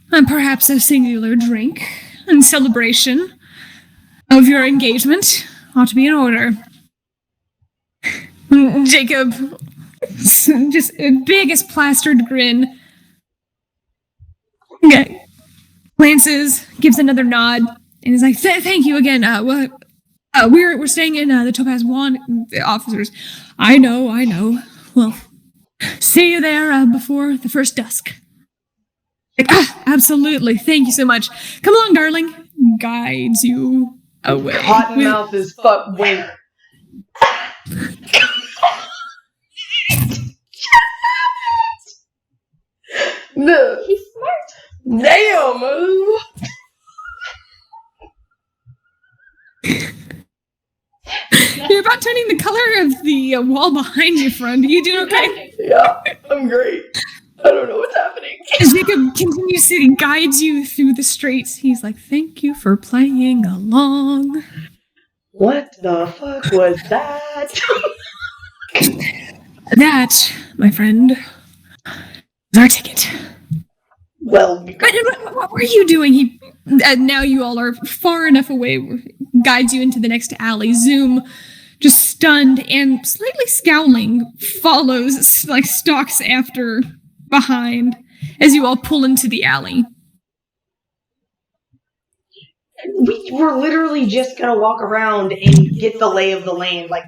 perhaps a singular drink in celebration of your engagement ought to be in order. Jacob, just biggest plastered grin, glances, gives another nod, and is like, "Thank you again. We're staying in the Topaz One officers. I know. Well, see you there before the first dusk." Like, absolutely. Thank you so much. Come along, darling. Guides you away. Cottonmouth is fuck. Wait. No. He's smart. Damn. You're about turning the color of the wall behind you, friend. Are you doing okay? Yeah, I'm great. I don't know what's happening. As Jacob continues to guide you through the streets, he's like, "Thank you for playing along." What the fuck was that? That, my friend, is our ticket. Well, What were you doing? Now you all are far enough away, guides you into the next alley. Zoom, just stunned and slightly scowling, follows, stalks after behind as you all pull into the alley. We were literally just gonna walk around and get the lay of the land. Like,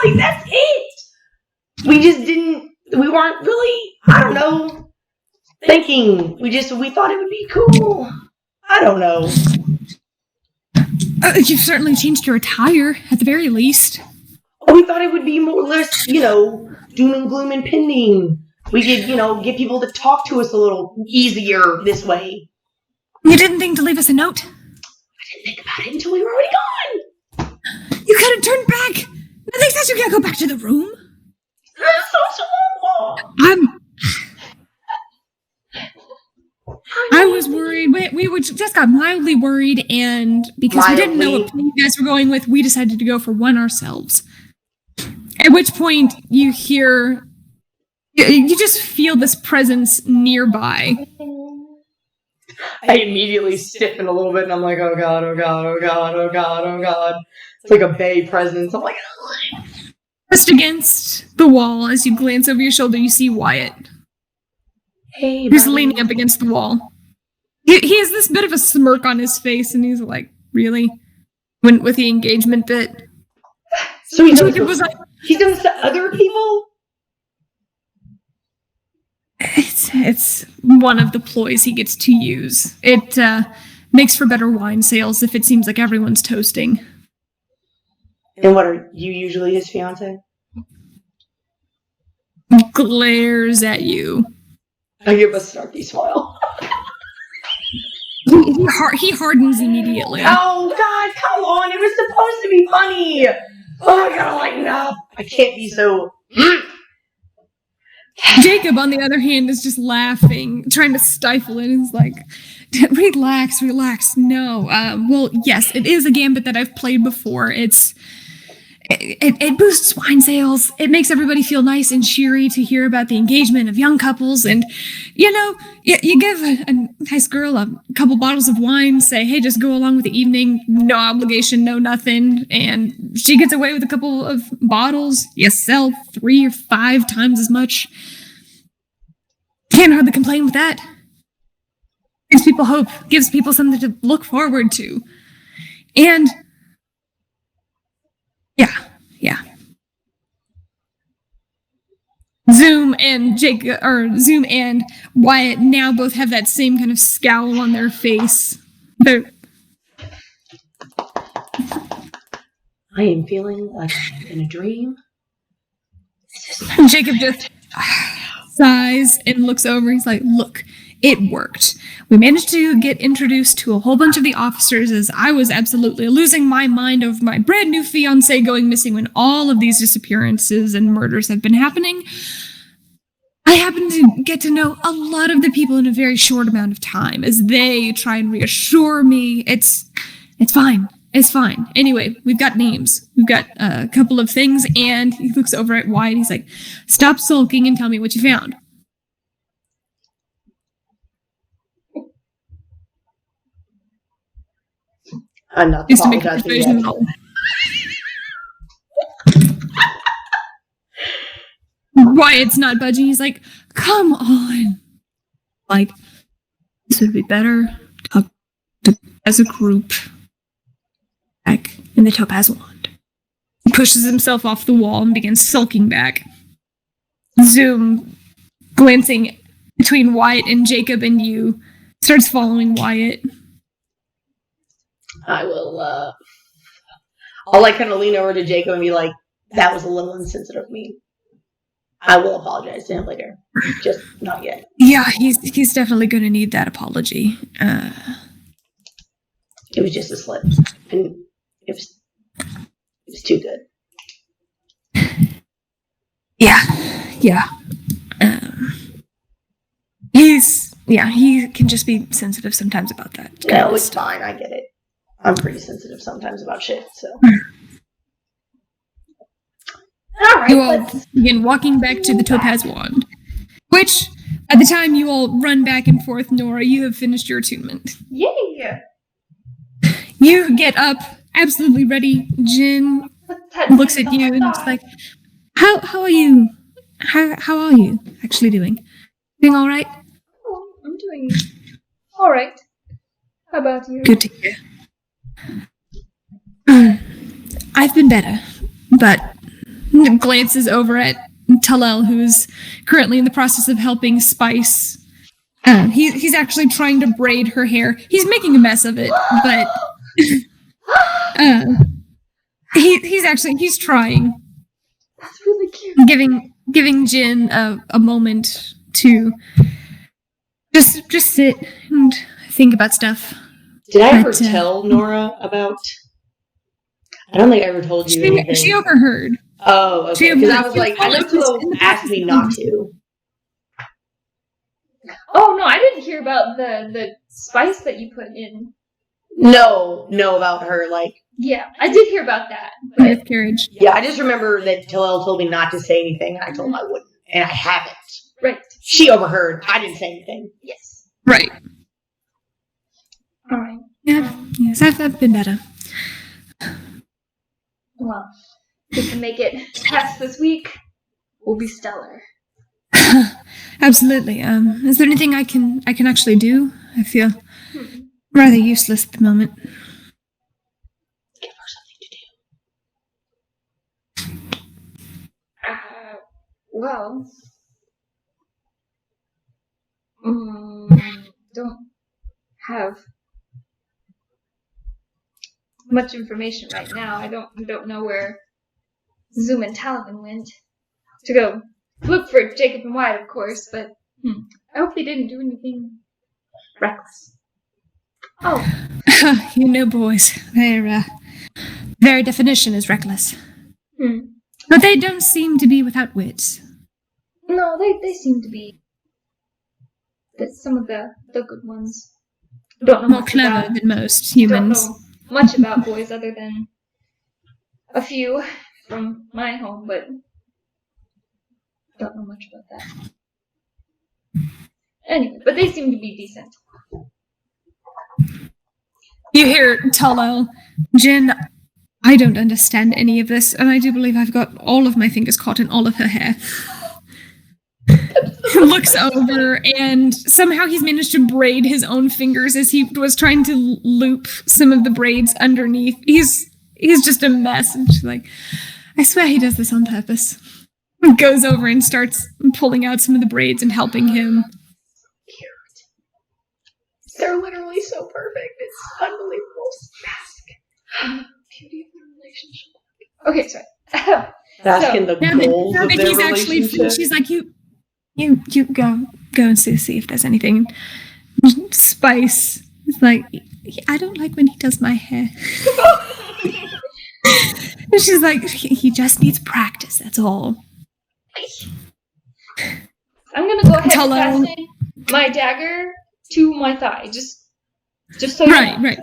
literally, that's it! We just didn't, we weren't really, I don't know, thinking. We thought it would be cool. I don't know. You've certainly changed your attire, at the very least. We thought it would be more or less, doom and gloom impending. We could, get people to talk to us a little easier this way. You didn't think to leave us a note? I didn't think about it until we were already gone. You could have turned back. Nothing says you can't go back to the room. I was worried. We just got mildly worried, and because we didn't know what you guys were going with, we decided to go for one ourselves. At which point, you just feel this presence nearby. I immediately stiffen a little bit, and I'm like, oh god, oh god, oh god, oh god, oh god. It's like a bay presence. I'm like, just against the wall, as you glance over your shoulder, you see Wyatt. Hey, he's leaning up against the wall. He has this bit of a smirk on his face, and he's like, really? Went with the engagement bit? So he's doing this to other people? It's one of the ploys he gets to use. It makes for better wine sales if it seems like everyone's toasting. And what are you usually his fiance? Glares at you. I give a snarky smile. He hardens immediately. Oh god, come on! It was supposed to be funny. Oh my god, I'm like, no, I can't be so. Jacob, on the other hand, is just laughing, trying to stifle it. He's like, relax. No. Well, yes, it is a gambit that I've played before. It boosts wine sales. It makes everybody feel nice and cheery to hear about the engagement of young couples. And, you give a nice girl a couple bottles of wine, say, hey, just go along with the evening. No obligation, no nothing. And she gets away with a couple of bottles. You sell 3 or 5 times as much. Can't hardly complain with that. Gives people hope. Gives people something to look forward to. And yeah. Zoom and Wyatt now both have that same kind of scowl on their face. I am feeling like I'm in a dream. Jacob just sighs and looks over. He's like, look, it worked. We managed to get introduced to a whole bunch of the officers as I was absolutely losing my mind over my brand new fiancé going missing when all of these disappearances and murders have been happening. I happen to get to know a lot of the people in a very short amount of time as they try and reassure me. It's fine. It's fine. Anyway, we've got names. We've got a couple of things, and he looks over at Wyatt. He's like, stop sulking and tell me what you found. I'm not Just to make a apologizing persuasion yet. roll. Wyatt's not budging. He's like, come on. Like, this would be better as a group. Back in the topaz wand. He pushes himself off the wall and begins sulking back. Zoom, glancing between Wyatt and Jacob and you, starts following Wyatt. I will, I'll like kind of lean over to Jacob and be like, that was a little insensitive of me. I will apologize to him later. Just not yet. Yeah, he's definitely going to need that apology. It was just a slip. And it was too good. Yeah. He can just be sensitive sometimes about that. No, it's fine. I get it. I'm pretty sensitive sometimes about shit, so. Alright, You all begin walking back to the topaz wand, which, at the time you all run back and forth, Nora, you have finished your attunement. Yay! You get up, absolutely ready. Jin looks at you and it's like, how are you? How are you actually doing? Doing all right? Oh, I'm doing all right. How about you? Good to hear. I've been better, but glances over at Talal, who's currently in the process of helping Spice. He's actually trying to braid her hair. He's making a mess of it, but he's trying. That's really cute. Giving Jin a moment to just sit and think about stuff. Did I ever tell Nora about? I don't think I ever told you anything. She overheard. Oh, okay. Because I was like, I know Tilo asked me not to. Oh no, I didn't hear about the spice that you put in. No, about her. Like, Yeah, I did hear about that. But Miscarriage. yeah, I just remember that Tilo told me not to say anything, and I told him I wouldn't, and I haven't. right. She overheard. I didn't say anything. Yes. Right. All right. Yeah. Yes, I've been better. Well, if we can make it past this week, we'll be stellar. Absolutely. Is there anything I can actually do? I feel rather useless at the moment. Give her something to do. Well, don't have much information right now. I don't know where Zoom and Talavin went to go look for Jacob and Wyatt, of course, but I hope they didn't do anything reckless. Oh, You know, boys, their very definition is reckless. But they don't seem to be without wits. no, they seem to be some of the good ones. Don't know More much clever about, than most humans. Don't know much about boys other than a few from my home, but don't know much about that. Anyway, but they seem to be decent. You hear Talal, Jin, I don't understand any of this, and I do believe I've got all of my fingers caught in all of her hair. Looks over, and somehow he's managed to braid his own fingers as he was trying to loop some of the braids underneath. He's just a mess. And she's like, I swear he does this on purpose. Goes over and starts pulling out some of the braids and helping him. Cute. They're literally so perfect. It's unbelievable. Mask. Beauty of the relationship. Okay, sorry. Basking the goals of their He's actually, relationship. she's like, you go and see if there's anything. Spice is like, I don't like when he does my hair. And she's like, he just needs practice, that's all. I'm gonna go ahead Hello. and fasten my dagger to my thigh, just so you know. Right.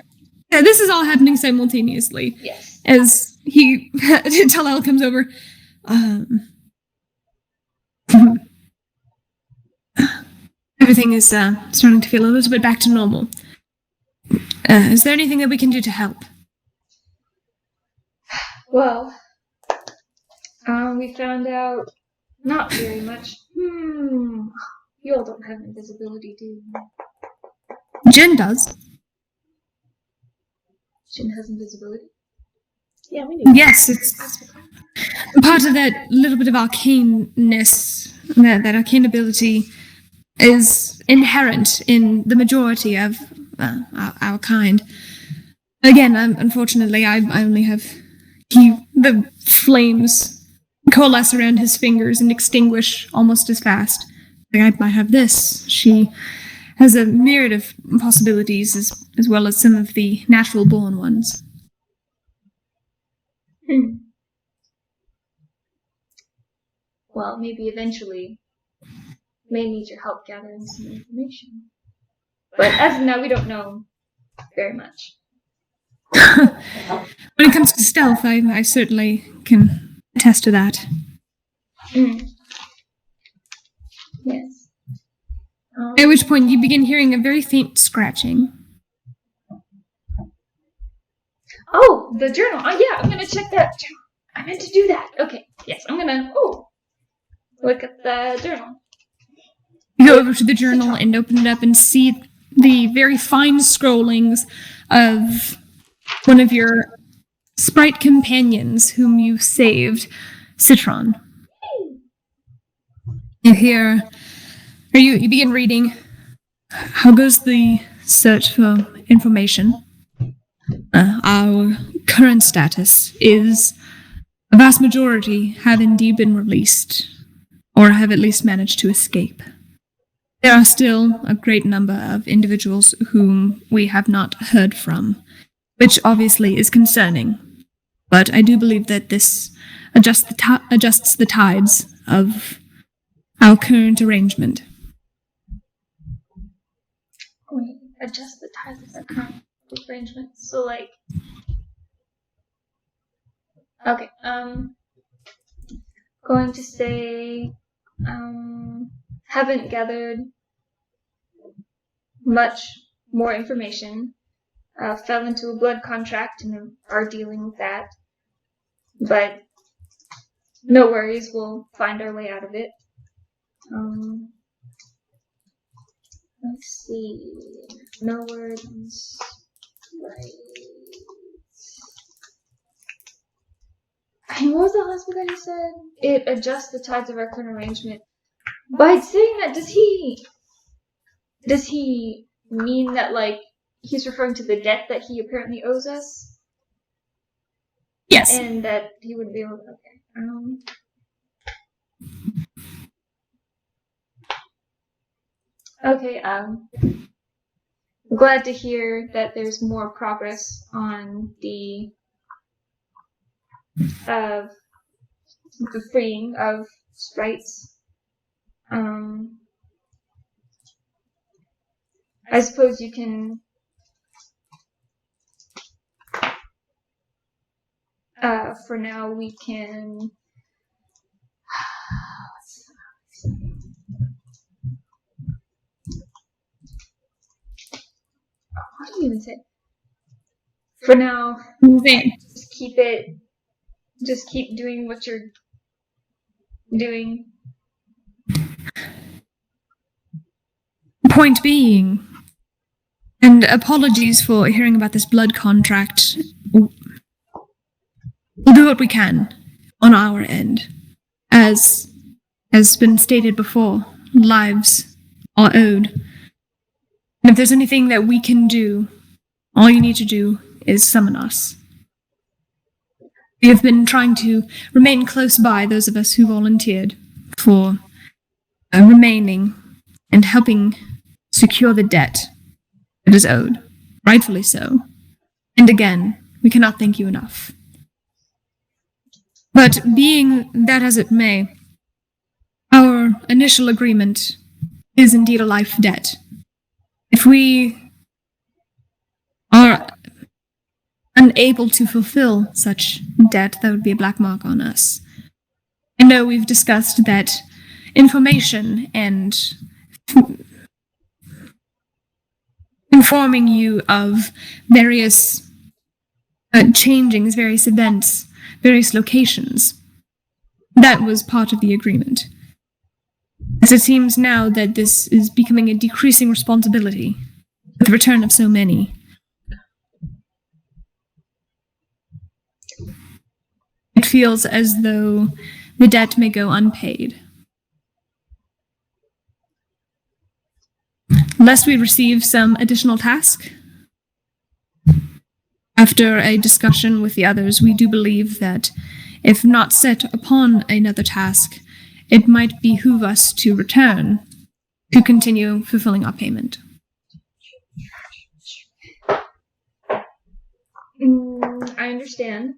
Yeah, this is all happening simultaneously. Yes. As Talal comes over. Everything is starting to feel a little bit back to normal. Is there anything that we can do to help? Well, we found out not very much. You all don't have invisibility, do you? Jen does. Jin has invisibility. Yeah, we knew. Yes, it's part of that little bit of arcaneness, that arcane ability is inherent in the majority of our kind. Again, unfortunately, I only have the flames coalesce around his fingers and extinguish almost as fast. I have this. She has a myriad of possibilities as well as some of the natural-born ones. Well, maybe eventually may need your help gathering some information. But as of now, we don't know very much. When it comes to stealth, I certainly can attest to that. Yes. At which point you begin hearing a very faint scratching. Oh, the journal. Oh, yeah, I'm going to check that journal. I meant to do that. Okay, yes, I'm going to look at the journal. You go over to the journal and open it up and see the very fine scrollings of one of your sprite companions whom you saved, Citron. You hear, or you begin reading. How goes the search for information? Our current status is a vast majority have indeed been released, or have at least managed to escape. There are still a great number of individuals whom we have not heard from, which obviously is concerning. But I do believe that this adjusts the tides of our current arrangement. Wait, adjust the tides of our current arrangement. So, like... Okay, going to say... haven't gathered much more information. Fell into a blood contract and are dealing with that. But no worries, we'll find our way out of it. Let's see. No words. Right. What was the last one that you said? It adjusts the tides of our current arrangement. By saying that, does he mean that, like, he's referring to the debt that he apparently owes us? Yes. And that he wouldn't be able to... Okay. I'm glad to hear that there's more progress on the freeing of sprites. I suppose you can for now we can what do you even say? For now, just keep doing what you're doing. Point being, and apologies for hearing about this blood contract, we'll do what we can on our end. As has been stated before, lives are owed. And if there's anything that we can do, all you need to do is summon us. We have been trying to remain close by those of us who volunteered for remaining and helping secure the debt that is owed, rightfully so. And again, we cannot thank you enough. But being that as it may, our initial agreement is indeed a life debt. If we are unable to fulfill such debt, that would be a black mark on us. I know we've discussed that information and informing you of various changings, various events various locations. That was part of the agreement. As it seems now that this is becoming a decreasing responsibility, with the return of so many. It feels as though the debt may go unpaid. Unless we receive some additional task. After a discussion with the others, we do believe that if not set upon another task, it might behoove us to return to continue fulfilling our payment. I understand.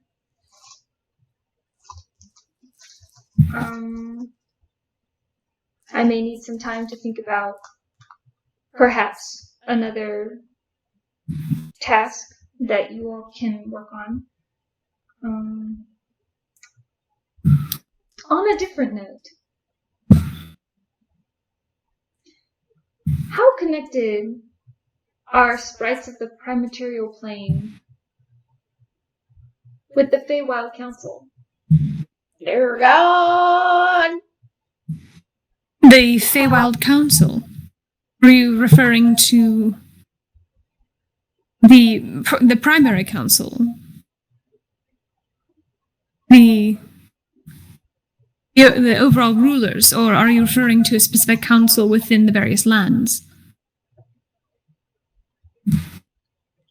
I may need some time to think about perhaps another task that you all can work on. On a different note, how connected are sprites of the primaterial plane with the Feywild Council? They're gone! The Feywild Council? Are you referring to the primary council? The overall rulers, or are you referring to a specific council within the various lands?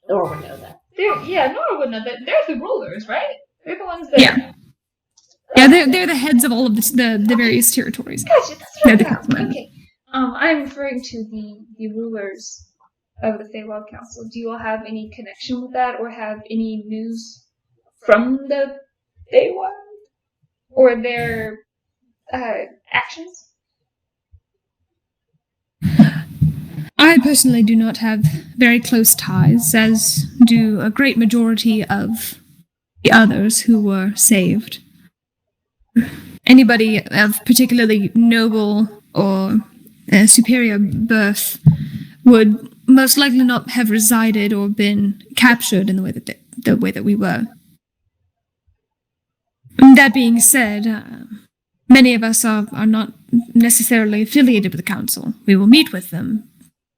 Nora would know that. Nora would know that. They're the rulers, right? They're the ones that... Yeah, they're the heads of all of the various territories. Gotcha, that's what They're I thought. Okay. I'm referring to the rulers of the Feywild Council. Do you all have any connection with that, or have any news from the Feywild? Or their actions? I personally do not have very close ties, as do a great majority of the others who were saved. Anybody of particularly noble or superior birth would most likely not have resided or been captured in the way that we were. That being said, many of us are not necessarily affiliated with the council. We will meet with them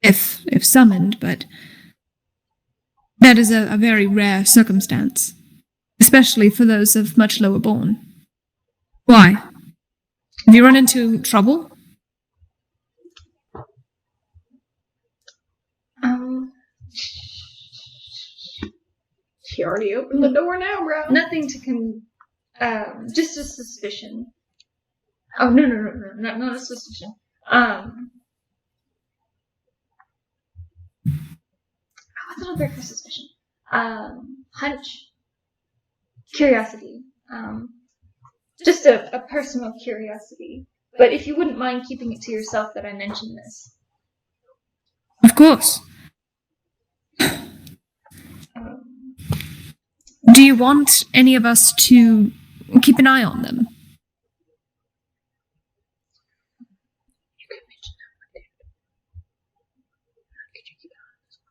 if summoned, but that is a very rare circumstance, especially for those of much lower born. Why? Have you run into trouble? She already opened the door now, bro. Nothing to just a suspicion. Oh, no, not a suspicion. What's another for suspicion? Hunch. Curiosity. Just a personal curiosity. But if you wouldn't mind keeping it to yourself that I mentioned this. Of course. Do you want any of us to keep an eye on them? You could mention that one day. Could you keep an eye on this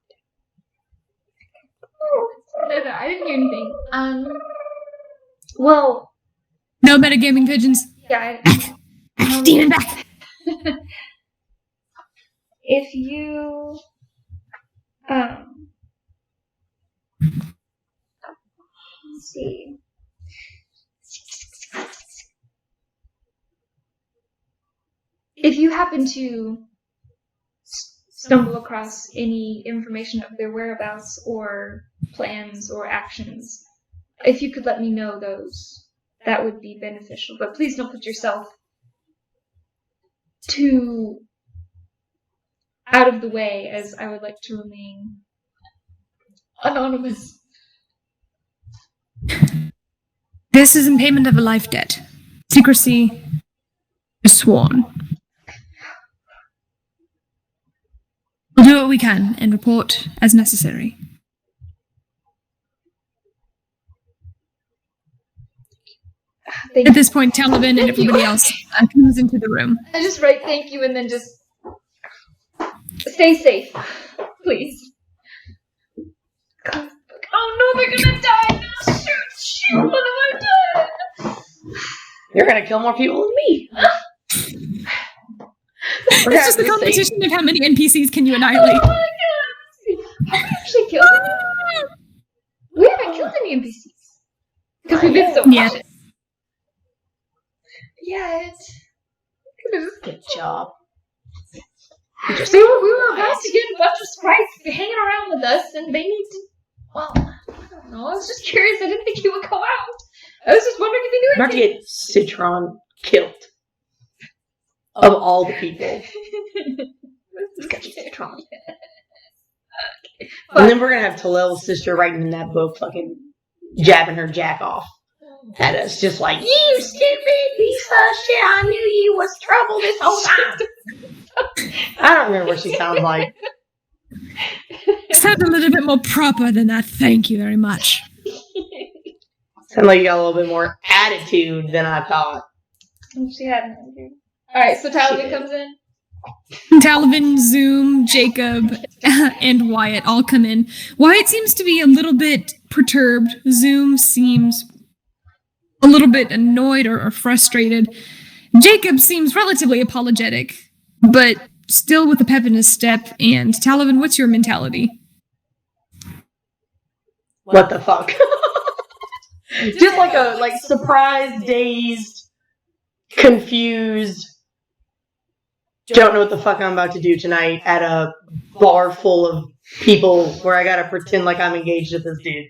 one day? No, I didn't hear anything. Well... No metagaming pigeons? Yeah, Demon back! If you... let's see. If you happen to stumble across any information of their whereabouts or plans or actions, if you could let me know those, that would be beneficial. But please don't put yourself too out of the way, as I would like to remain anonymous. This is in payment of a life debt. Secrecy is sworn. We'll do what we can and report as necessary. At this point, Talavin and everybody else comes into the room. I just write thank you and then just stay safe, please. Oh no, they're gonna die now! Shoot! What have I done? You're gonna kill more people than me. It's just the competition of how many NPCs can you annihilate. Oh my god! Have we actually killed any? We haven't killed any NPCs. Because we've been so cautious. Yet. Good job. We were about to get a bunch of sprites hanging around with us, and they need to. Well, I don't know. I was just curious. I didn't think he would come out. I was just wondering if he knew I'm about to get Citron killed. Of all the people. Citron. And then we're gonna have Talel's sister writing in that book, fucking jabbing her jack off at us, just like, you stupid piece of shit, I knew you was trouble this whole time. I don't remember what she sounds like. Sounds a little bit more proper than that, thank you very much. Sound like you got a little bit more attitude than I thought. She had an attitude. Alright, so Talavin comes in. Talavin, Zoom, Jacob, and Wyatt all come in. Wyatt seems to be a little bit perturbed. Zoom seems a little bit annoyed or frustrated. Jacob seems relatively apologetic, but still with a pep in his step. And Talavin, what's your mentality? What the fuck? Just like a surprised, dazed, confused. Don't know what the fuck I'm about to do tonight at a bar full of people where I gotta pretend like I'm engaged with this dude.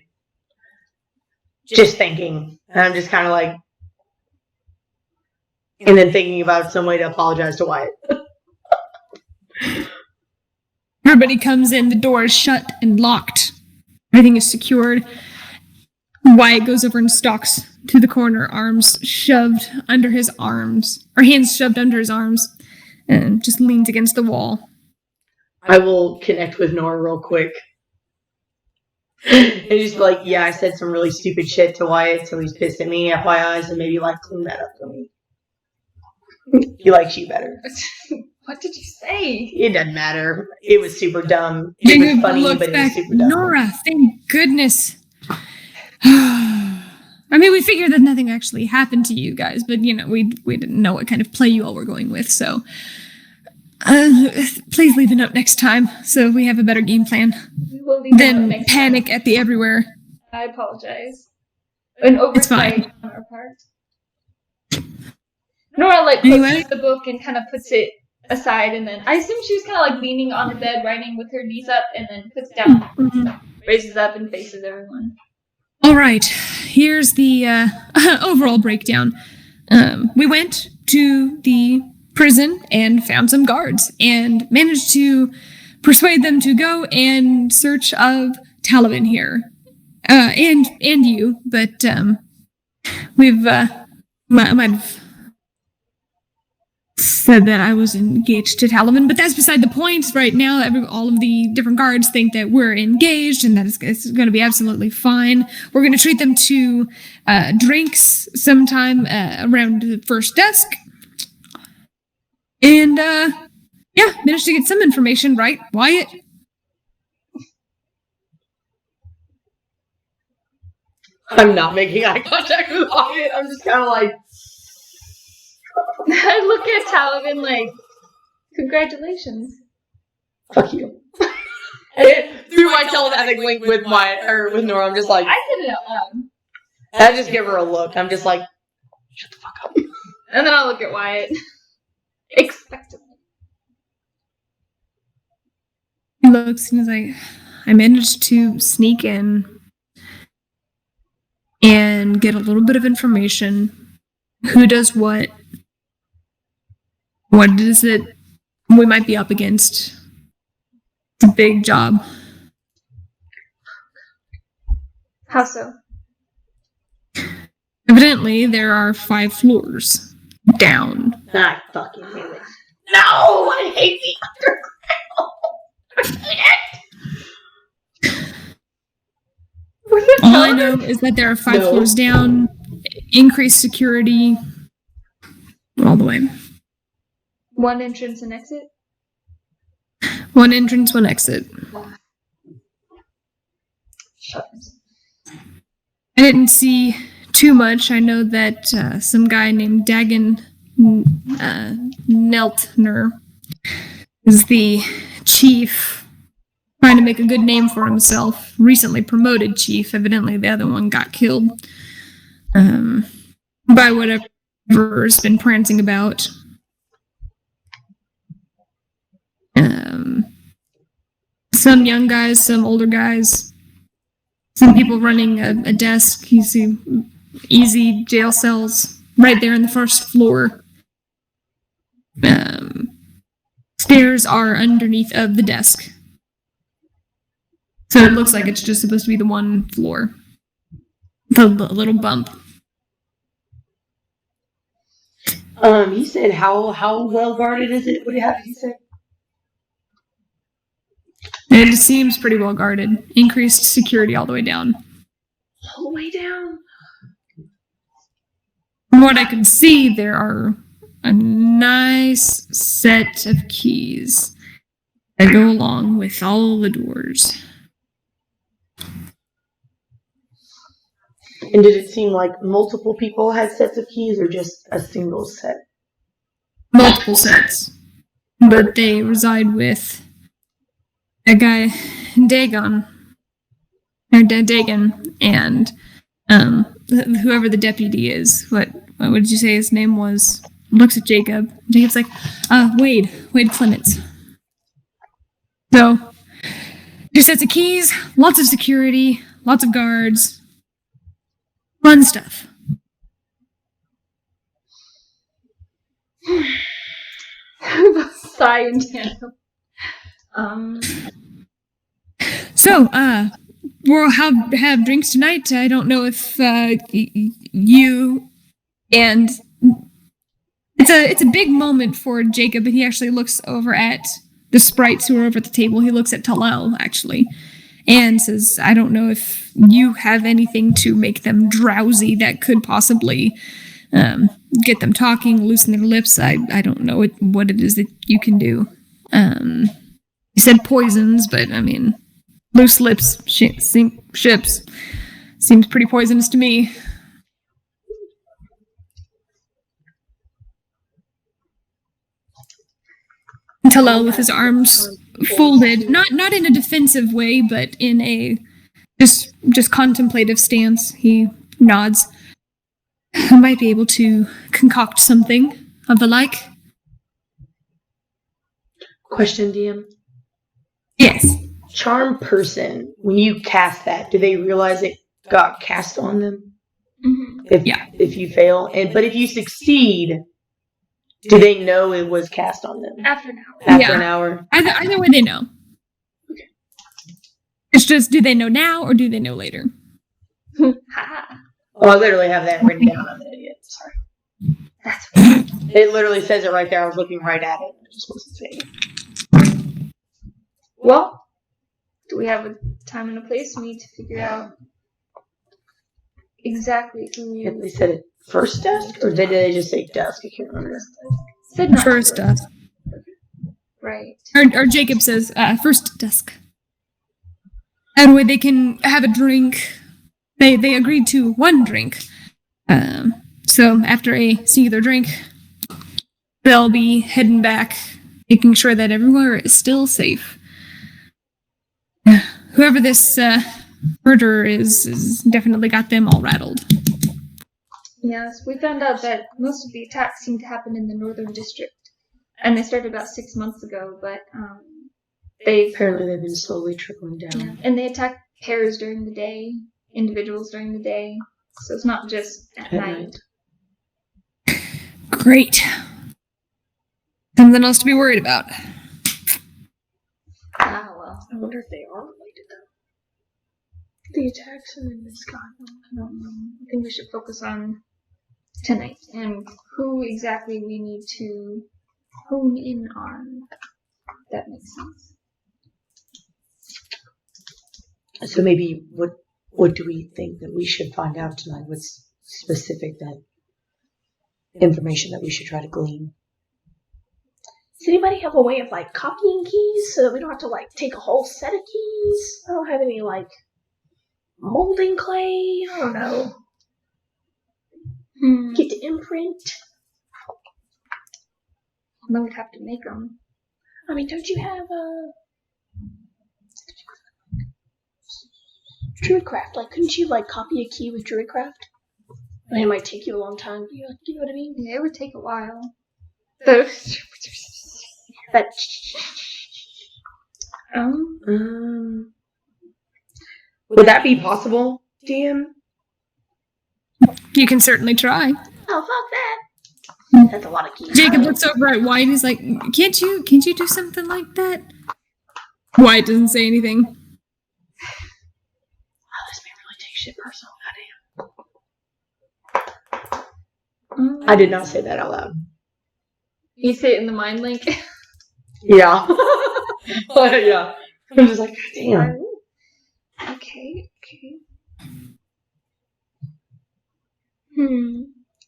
Just thinking. And I'm just kind of like... And then thinking about some way to apologize to Wyatt. Everybody comes in, the door is shut and locked. Everything is secured. Wyatt goes over and stalks to the corner, arms shoved under his arms, or hands shoved under his arms, and just leans against the wall. I will connect with Nora real quick. And just be like, yeah, I said some really stupid shit to Wyatt, so he's pissed at me, FYI, so maybe clean that up for me. He likes you better. What did you say? It doesn't matter. It was super dumb. It was funny, but it was super dumb. Nora, thank goodness. I mean, we figured that nothing actually happened to you guys, but, we didn't know what kind of play you all were going with, so... please leave a note next time, so we have a better game plan. We will leave a note Then next panic time. at the everywhere. I apologize. An oversight on our part. Nora, closes the book and kind of puts it aside, and then... I assume she was kind of, leaning on the bed, writing with her knees up, and then puts down, raises up, and faces everyone. All right, here's the overall breakdown. We went to the prison and found some guards and managed to persuade them to go and search of Talavin here. And you, but we've might have said that I was engaged to Talavin, but that's beside the point. Right now, all of the different guards think that we're engaged, and that it's going to be absolutely fine. We're going to treat them to drinks sometime around the first desk. And, managed to get some information, right, Wyatt? I'm not making eye contact with Wyatt. I'm just kind of like... I look at Talavin congratulations. Fuck you. Through my telepathic link with Wyatt, or with Nora, I'm just like... I said it out loud. I just give her a look. I'm just like, shut the fuck up. And then I'll look at Wyatt. Expectantly. He looks and he's like, I managed to sneak in and get a little bit of information. Who does what? What is it we might be up against? It's a big job. How so? Evidently, there are 5 floors down. I fucking hate it. No! I hate the underground! All I know is that there are 5 floors down, increased security, all the way. 1 entrance and exit? 1 entrance, 1 exit. Shut. I didn't see too much. I know that some guy named Dagon Neltner is the chief, trying to make a good name for himself. Recently promoted chief. Evidently, the other one got killed by whatever's been prancing about. Some young guys, some older guys, some people running a desk. You see easy jail cells right there on the first floor. Stairs are underneath of the desk. So it looks like it's just supposed to be the one floor. The little bump. You said how well guarded is it? What did you say? It seems pretty well guarded. Increased security all the way down. All the way down? From what I can see, there are a nice set of keys that go along with all the doors. And did it seem like multiple people had sets of keys or just a single set? Multiple sets. But they reside with a guy, Dagon, and whoever the deputy is. What did you say his name was? Looks at Jacob. Jacob's like, Wade Clements. So, 2 sets of keys, lots of security, lots of guards. Fun stuff. Sigh in tandem. So, we'll have drinks tonight. I don't know if you and it's a big moment for Jacob, and he actually looks over at the sprites who are over at the table. He looks at Talal, actually, and says, I don't know if you have anything to make them drowsy that could possibly get them talking, loosen their lips. I don't know what it is that you can do. He said poisons, but I mean, loose lips, ships, seems pretty poisonous to me. Talal with his arms folded, not in a defensive way, but in a just contemplative stance. He nods. I might be able to concoct something of the like. Question, DM. Yes. Charm person, when you cast that, do they realize it got cast on them? Mm-hmm. If you fail, but if you succeed, do they know it was cast on them? After an hour. After an hour? Either way they know. Okay. It's just, do they know now or do they know later? Oh, I literally have that written down. I'm an idiot. Sorry. That's okay. It literally says it right there. I was looking right at it. I just wasn't saying it. Well, do we have a time and a place? We need to figure out exactly who. Yeah, they said it first desk, or did they just say desk? I can't remember. Said not First desk. Right. Or Jacob says, first desk. That way they can have a drink. They agreed to one drink. So after a singular drink, they'll be heading back, making sure that everywhere is still safe. Whoever this murderer is definitely got them all rattled. Yes, we found out that most of the attacks seem to happen in the northern district. And they started about 6 months ago, but Apparently they've been slowly trickling down. Yeah, and they attack pairs during the day, individuals during the day. So it's not just at night. Great. Something else to be worried about. Ah, well. I wonder if they are related, though. The attacks and then this guy. I don't know. I think we should focus on tonight and who exactly we need to hone in on. If that makes sense. So maybe what do we think that we should find out tonight? What's specific that information that we should try to glean? Does anybody have a way of copying keys so that we don't have to take a whole set of keys? I don't have any molding clay. I don't know. Get to imprint. Then we'd have to make them. I mean, don't you have Druidcraft? Like, couldn't you like copy a key with Druidcraft? I mean, it might take you a long time. You know what I mean? Yeah, it would take a while. But Would that be possible, DM? You can certainly try. oh, fuck that. That's a lot of keys. Jacob looks over at White and he's like, can't you do something like that? White doesn't say anything. Oh, this may really take shit personal. Goddamn. I did not say that out loud. You say it in the mind link. Yeah. Yeah. I'm just like, damn. Okay.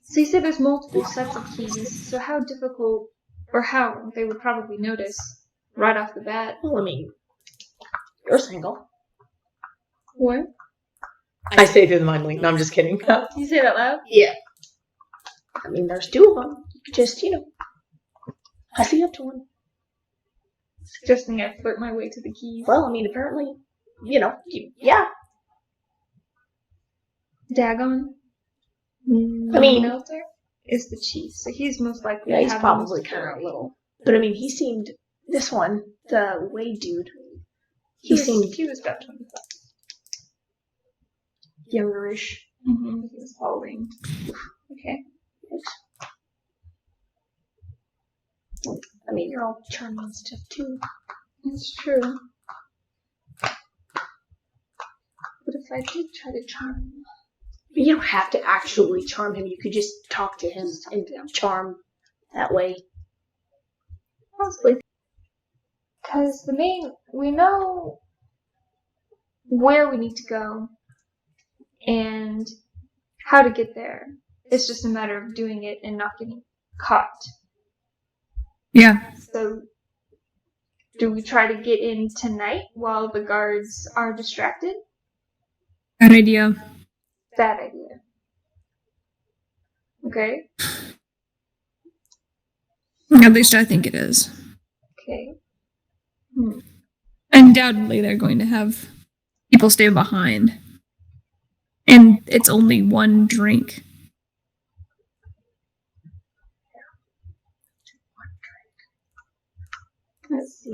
So you say there's multiple sets of keys, so how difficult, or how they would probably notice right off the bat? Well, I mean, you're single. What? I say through the mind link. No, I'm just kidding. You say that loud? Yeah. I mean, there's two of them. You could just, I see up to one. Suggesting I flirt my way to the keys. Well, I mean, apparently, yeah. Dagon. I mean, Autar is the chief, so he's most likely. Yeah, to he's have probably the most kind of a authority. little. But I mean, he seemed, this one, the Wade dude, he seemed He was about 25. youngerish. Mm-hmm. He was following. Okay. I mean, you're all charming and stuff too. That's true. But if I did try to charm him, But you don't have to actually charm him. You could just talk to him and charm that way. possibly. Because we know where we need to go and how to get there. It's just a matter of doing it and not getting caught. Yeah. So, do we try to get in tonight while the guards are distracted? Bad idea. Bad idea. Okay. At least I think it is. Okay. Undoubtedly, they're going to have people stay behind. And it's only one drink. Let's see.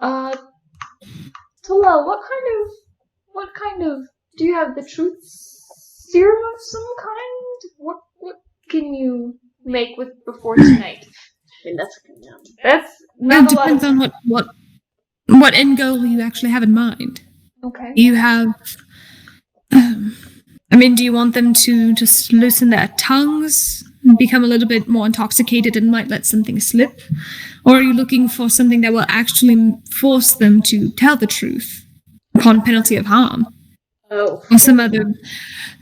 Talal, what kind of, do you have the truth serum of some kind? What can you make with before tonight? I mean, that's That's Well, not it a lot depends of... on what end goal you actually have in mind. Okay. You have... do you want them to just loosen their tongues, become a little bit more intoxicated and might let something slip? Or are you looking for something that will actually force them to tell the truth upon penalty of harm? Oh. Or some other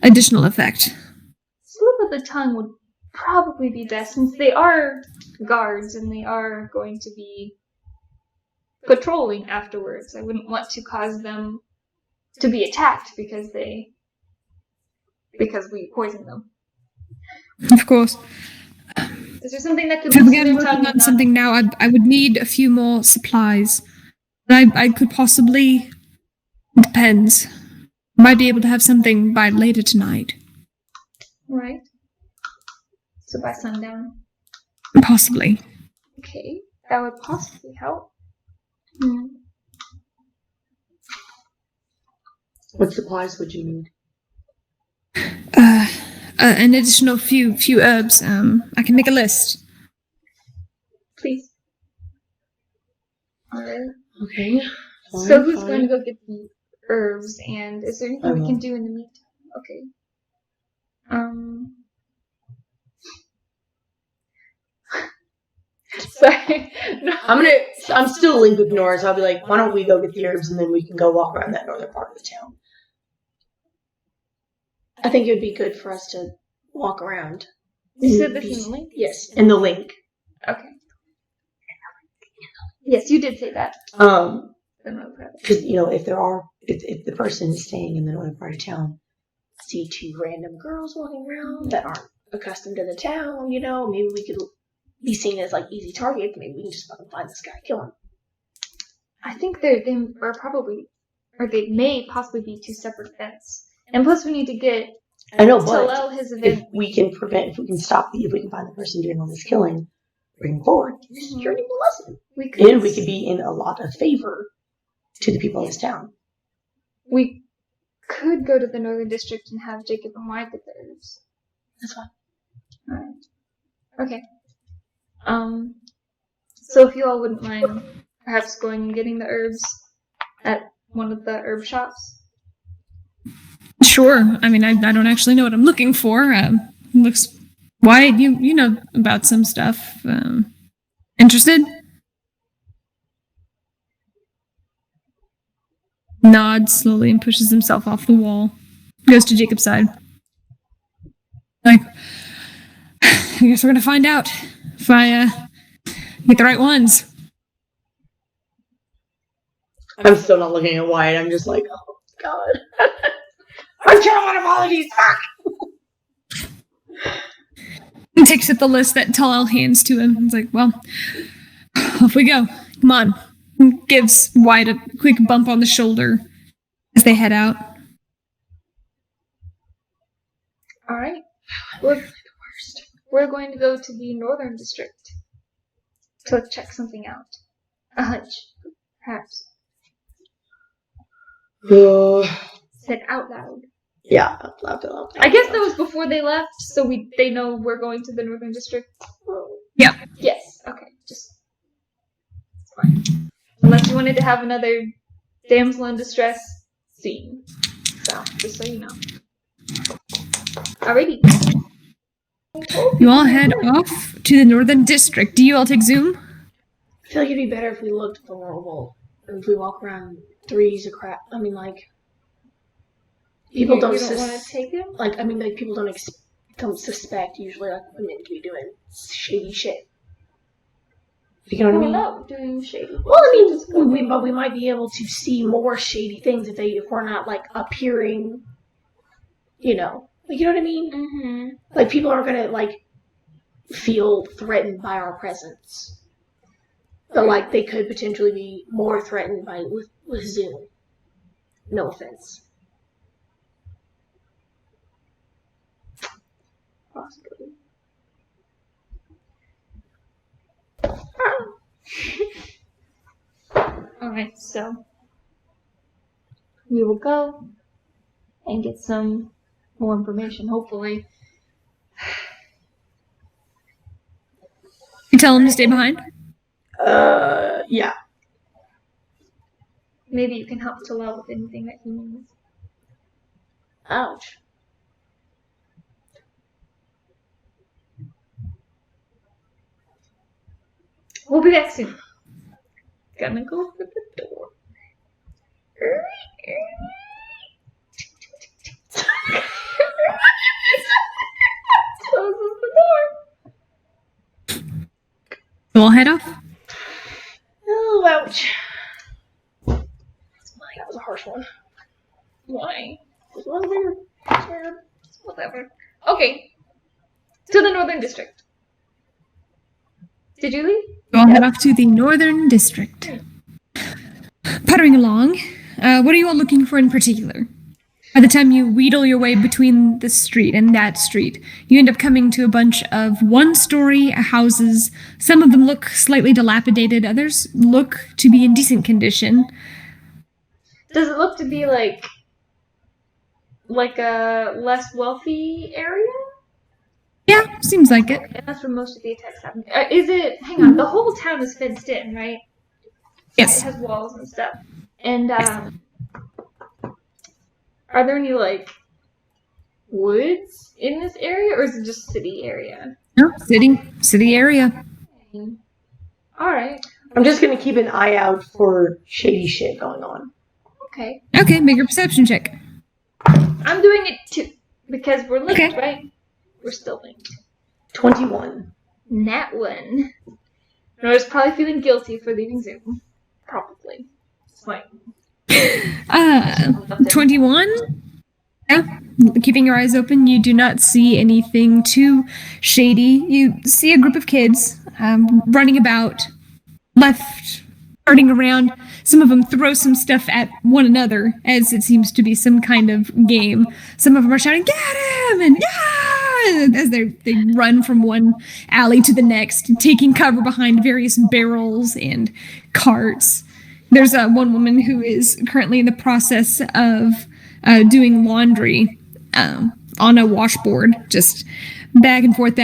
additional effect? Slip of the tongue would probably be best, since they are guards and they are going to be patrolling afterwards. I wouldn't want to cause them to be attacked because we poisoned them. Of course. Is there something that could If I loosen began their working tongue? on something now, I would need a few more supplies. But I could possibly... Depends. Might be able to have something by later tonight. Right. So by sundown. Possibly. Okay. That would possibly help. What supplies would you need? An additional few herbs. I can make a list. Please. Alright. Okay. So who's going to go get the herbs, and is there anything we can do in the meantime? Okay. Sorry. No. I'm still linked with Nora, so I'll be like, why don't we go get the herbs and then we can go walk around that northern part of the town. I think it would be good for us to walk around. You said this in the link? Yes, in the link. Okay. Yes, you did say that. Because I'm not proud of it. if the person is staying in the northern part of town, see two random girls walking around that aren't accustomed to the town, maybe we could be seen as, like, easy targets. Maybe we can just fucking find this guy, kill him. I think they are probably, or they may possibly be two separate events. And plus we need to get I know, but Talal his if event. we can find the person doing all this killing, bring forward, this is journey lesson. We could be in a lot of favor to the people of this town. We could go to the Northern District and have Jacob and Wyatt get the herbs. That's fine. Alright. Okay. So if you all wouldn't mind perhaps going and getting the herbs at one of the herb shops. Sure. I mean, I don't actually know what I'm looking for. Looks Wyatt, you know about some stuff. Interested? Nods slowly and pushes himself off the wall. Goes to Jacob's side. Like, I guess we're gonna find out if I get the right ones. I'm still not looking at Wyatt. I'm just like, oh god. I'm trying apologies. Fuck. He takes up the list that Talal hands to him. He's like, well, off we go. Come on. Gives Wyatt a quick bump on the shoulder as they head out. Alright. We're going to go to the Northern District to check something out. A hunch, perhaps. Said out loud. Yeah, loud. I guess that was before they left, so they know we're going to the Northern District. Yep. Yes. Okay. Just it's fine. Unless you wanted to have another damsel in distress scene. So, just so you know. Alrighty. You all head off to the Northern District. Do you all take Zoom? I feel like it'd be better if we looked vulnerable. If we walk around threes of crap. I mean, like, people don't want to take him? Like, I mean, like, people don't suspect usually, like, women to be doing shady shit. You know what I mean? No, doing shady. Well, I mean, but we might be able to see more shady things if we're not, like, appearing, like, you know what I mean? Mm-hmm. Like, people aren't gonna, like, feel threatened by our presence. But, like, they could potentially be more threatened with Zoom. No offense. Possibly. Alright, so we will go and get some more information, hopefully. You tell him to stay behind? Yeah. Maybe you can help Talal with anything that he needs. Ouch. We'll be back soon. Gonna go for the door. Closes the door. You all head off? Oh, ouch. That was a harsh one. Why? Whatever. Whatever. Okay. To the Northern District. Did you leave? You all head off to the Northern District. Puttering along, what are you all looking for in particular? By the time you wheedle your way between this street and that street, you end up coming to a bunch of one-story houses. Some of them look slightly dilapidated, others look to be in decent condition. Does it look to be like a less wealthy area? Yeah, seems like it. And that's where most of the attacks happen. Hang on, the whole town is fenced in, right? Yes. It has walls and stuff. And, are there any, like, woods in this area, or is it just city area? No, city area. Alright. I'm just gonna keep an eye out for shady shit going on. Okay. Okay, make your perception check. I'm doing it too, because we're linked, Okay. right? We're still linked. 21. Nat 1. Nora's probably feeling guilty for leaving Zoom. Probably. It's fine. 21? Yeah, keeping your eyes open, you do not see anything too shady. You see a group of kids running about, left, darting around. Some of them throw some stuff at one another, as it seems to be some kind of game. Some of them are shouting, "Get him!" and "Yeah!" as they run from one alley to the next, taking cover behind various barrels and carts. There's one woman who is currently in the process of doing laundry on a washboard, just back and forth,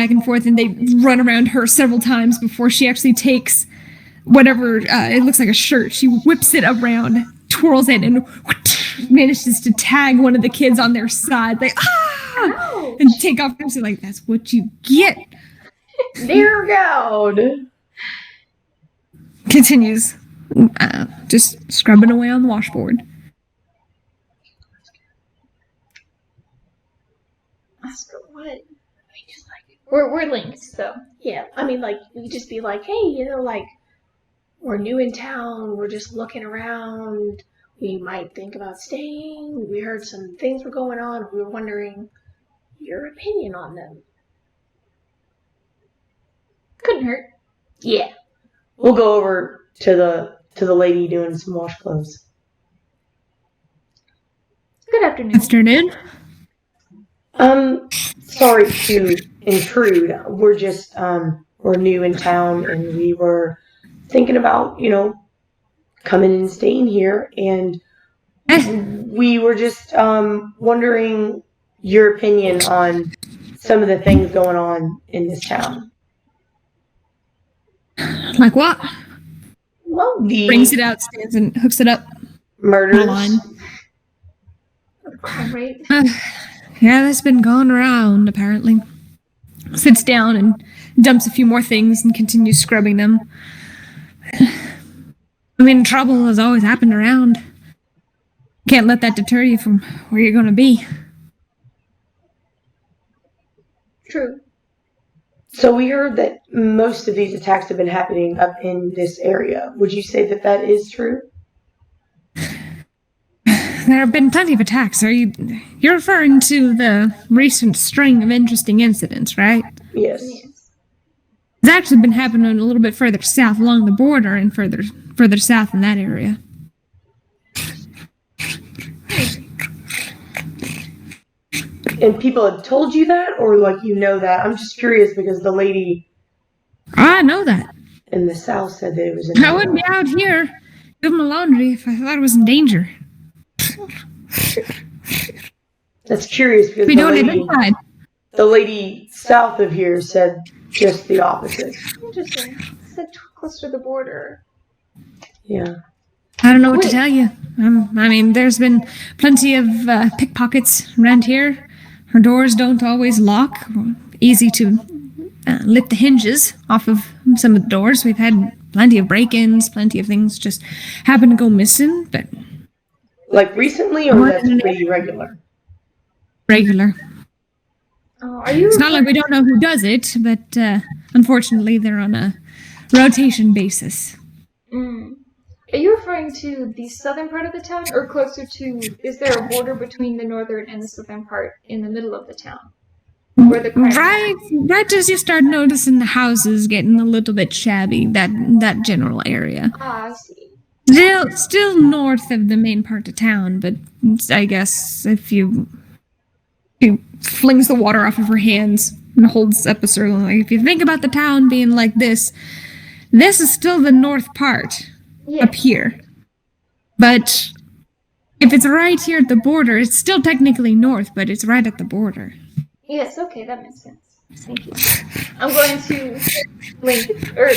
and they run around her several times before she actually takes whatever, it looks like a shirt. She whips it around, twirls it, and manages to tag one of the kids on their side. Like, ah! And take off. And like, that's what you get. Dear God. Continues, just scrubbing away on the washboard. Oscar, what? We're linked, so. Yeah, I mean, like, you just be like, hey, you know, like, we're new in town, we're just looking around, we might think about staying, we heard some things were going on, we were wondering your opinion on them. Couldn't hurt. Yeah. We'll go over to the lady doing some wash clothes. Good afternoon. Afternoon. Sorry to intrude. We're just we're new in town, and we were thinking about, you know, coming and staying here, and we were just wondering your opinion on some of the things going on in this town. Like what? Well, the Brings it out, stands and hooks it up. murders. Line. Right. Yeah, that's been going around, apparently. Sits down and dumps a few more things and continues scrubbing them. I mean, trouble has always happened around. Can't let that deter you from where you're going to be. True. So we heard that most of these attacks have been happening up in this area. Would you say that that is true? There have been plenty of attacks. You're referring to the recent string of interesting incidents, right? Yes. It's actually been happening a little bit further south along the border and further south in that area. And people have told you that, or like you know that? I'm just curious because the lady I know that. in the south said that it was in I wouldn't be out here doing my laundry if I thought it was in danger. That's curious because Be doing it inside. the lady south of here said just the opposite. Interesting. Said close to the border. Yeah. I don't know what to tell you. I mean, there's been plenty of pickpockets around here. Our doors don't always lock. Easy to lift the hinges off of some of the doors. We've had plenty of break-ins, plenty of things just happen to go missing, but Like recently, or that's pretty regular? regular. Oh, are you? It's not like we don't know who does it, but unfortunately they're on a rotation basis. Are you referring to the southern part of the town, or closer to? Is there a border between the northern and the southern part in the middle of the town? Where the crime Right as you start noticing the houses getting a little bit shabby, that general area. Ah, I see. Still north of the main part of town, but I guess if you... She flings the water off of her hands and holds up a circle. Like, if you think about the town being like this is still the north part up here. But if it's right here at the border, it's still technically north, but it's right at the border. Yes, okay, that makes sense. Thank you. I'm going to link, or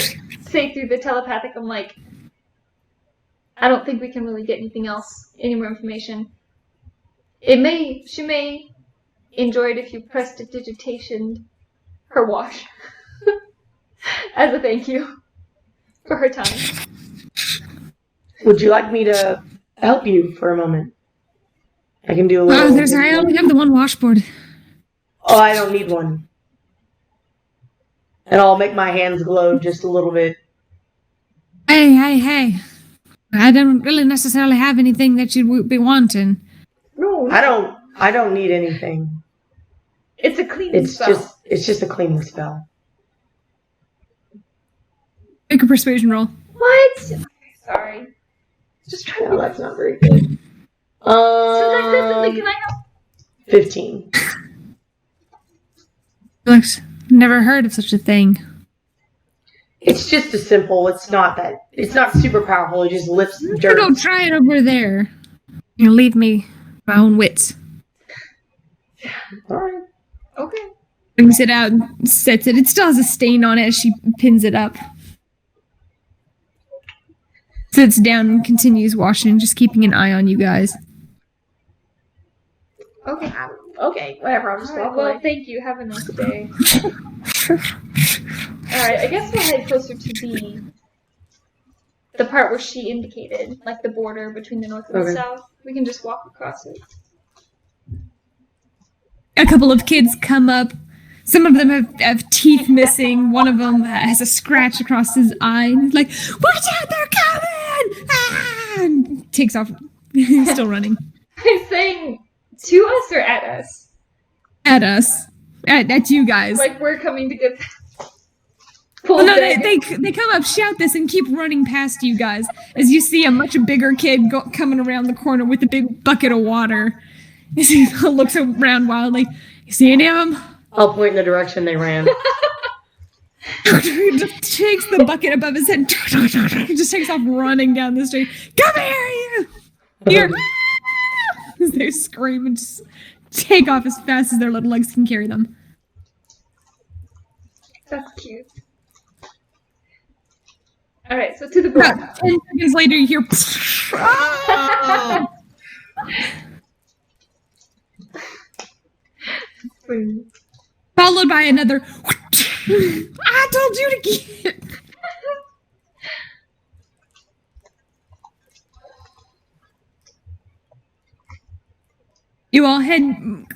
say through the telepathic, I'm like, I don't think we can really get anything else, any more information. She may enjoy it if you prestidigitationed her wash. As a thank you for her time. Would you like me to help you for a moment? I can do a little... I only have the one washboard. Oh, I don't need one. And I'll make my hands glow just a little bit. Hey. I don't really necessarily have anything that you'd be wanting. No, I I don't need anything. It's a cleaning spell. It's just a cleaning spell. Make a persuasion roll. What? Okay, sorry. Just trying No, that's not very good. Since I said something, can I help? 15. Looks, never heard of such a thing. It's just a simple. It's not super powerful. It just lifts dirt. Don't try it over there. You leave me my own wits. All right. Okay. Brings it out and sets it. It still has a stain on it as she pins it up. Sits down and continues washing, just keeping an eye on you guys. Okay. Okay, whatever. I'll just Alright, walk well, away. thank you. Have a nice day. Alright, I guess we'll head closer to the part where she indicated, like the border between the north and the Okay. south. We can just walk across it. A couple of kids come up. Some of them have teeth missing. One of them has a scratch across his eye. And he's like, "Watch out, they're coming!" Ah! And takes off. He's still running. I'm saying to us or at us? At us. At you guys. Like we're coming to get Well, pulled no, in. they come up, shout this, and keep running past you guys as you see a much bigger kid coming around the corner with a big bucket of water. He looks around wildly. You see any of them? I'll point in the direction they ran. He just takes the bucket above his head. He just takes off running down the street. Come here, you! Here! As they scream and just take off as fast as their little legs can carry them. That's cute. Alright, so to the border. About 10 seconds later, you hear... Oh! Followed by another... I told you to get... You all head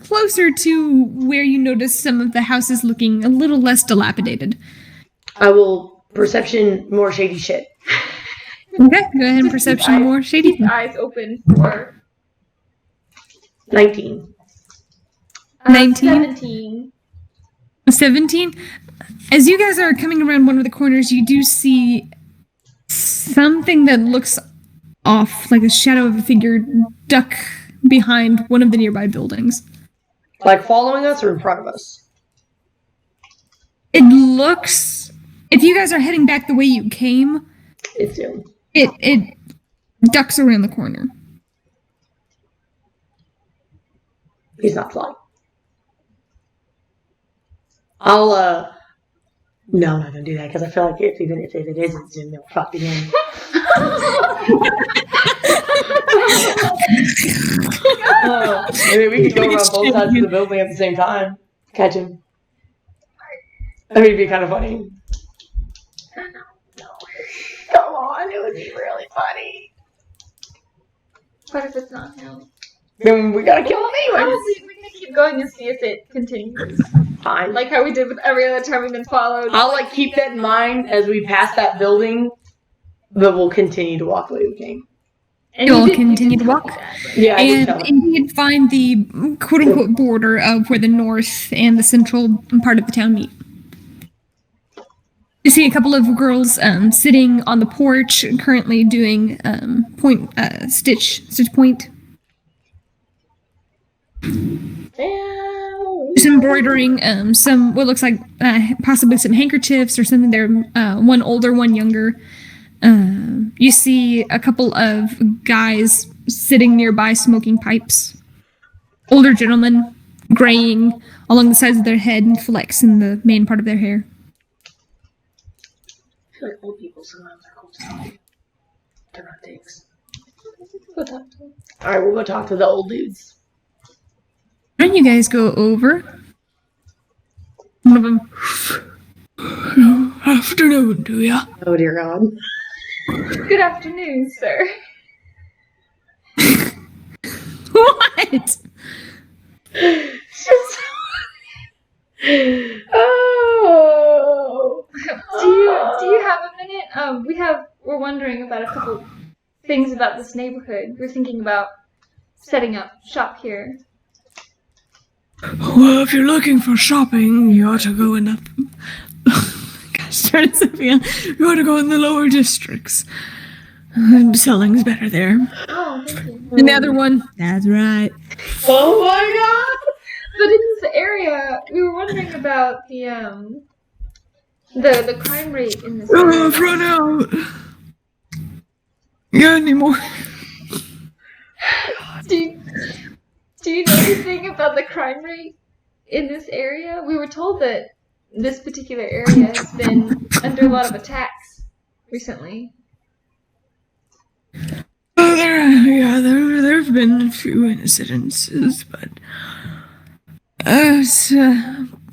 closer to where you notice some of the houses looking a little less dilapidated. I will perception more shady shit. Okay, go ahead and perception more shady. Keep eyes open for 19. 19. 17. 17. As you guys are coming around one of the corners, you do see something that looks off, like the shadow of a figure duck behind one of the nearby buildings. Like following us or in front of us? It looks... If you guys are heading back the way you came, It's him. it ducks around the corner. He's not flying. I'll, No, I'm not gonna do that because I feel like if it isn't Zoom, they'll fuck again. I mean, we could go around both sides of the building at the same time. Catch him. I mean, it'd be kind of funny. Come on, it would be really funny. What if it's not him? Then we gotta kill him anyways. Honestly, we can keep going and see if it continues. Fine. Like how we did with every other time we've been followed. I'll keep that in mind as we pass that building, but we'll continue to walk the way we came. And You'll you did continue to tell walk. me that, right? Yeah, I did tell And him. indeed find the quote-unquote border of where the north and the central part of the town meet. You see a couple of girls sitting on the porch, currently doing stitch point. Just embroidering some what looks like possibly some handkerchiefs or something. They're one older, one younger. You see a couple of guys sitting nearby smoking pipes. Older gentlemen graying along the sides of their head and flecks in the main part of their hair. I feel like old people sometimes are cool to talk to. They're not dicks. Go talk to him. Alright, we'll go talk to the old dudes. Why don't you guys go over? One of them. Afternoon, do ya? Oh dear God. Good afternoon, sir. What? Oh. Do you have a minute? We're wondering about a couple things about this neighborhood. We're thinking about setting up shop here. Well, if you're looking for shopping, you ought to go in the... Gosh, darn it, Sophia. You ought to go in the lower districts. Selling's better there. Oh, thank you. And the other one, that's right. Oh my god! But in this area, we were wondering about the crime rate in this area. I've run out. Yeah, anymore. Do you know anything about the crime rate in this area? We were told that this particular area has been under a lot of attacks recently. There have been a few incidences, but as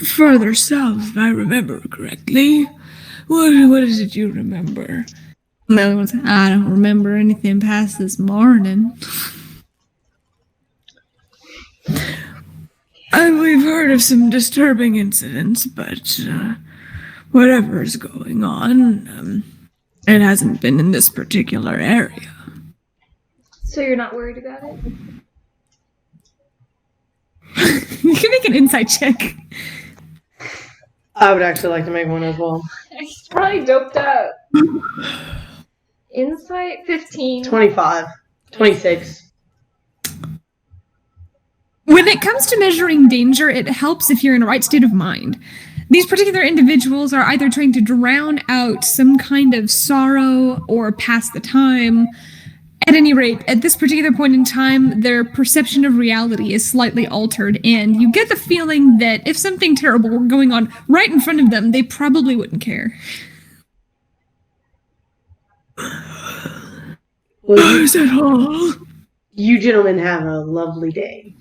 further south, if I remember correctly. What is it you remember? And the other one said, I don't remember anything past this morning. We've heard of some disturbing incidents, but whatever is going on, it hasn't been in this particular area. So you're not worried about it? You can make an insight check. I would actually like to make one as well. He's probably doped up. Insight 15. 25. 26. When it comes to measuring danger, it helps if you're in a right state of mind. These particular individuals are either trying to drown out some kind of sorrow or pass the time. At any rate, at this particular point in time, their perception of reality is slightly altered, and you get the feeling that if something terrible were going on right in front of them, they probably wouldn't care. Well, Is that all? you gentlemen have a lovely day.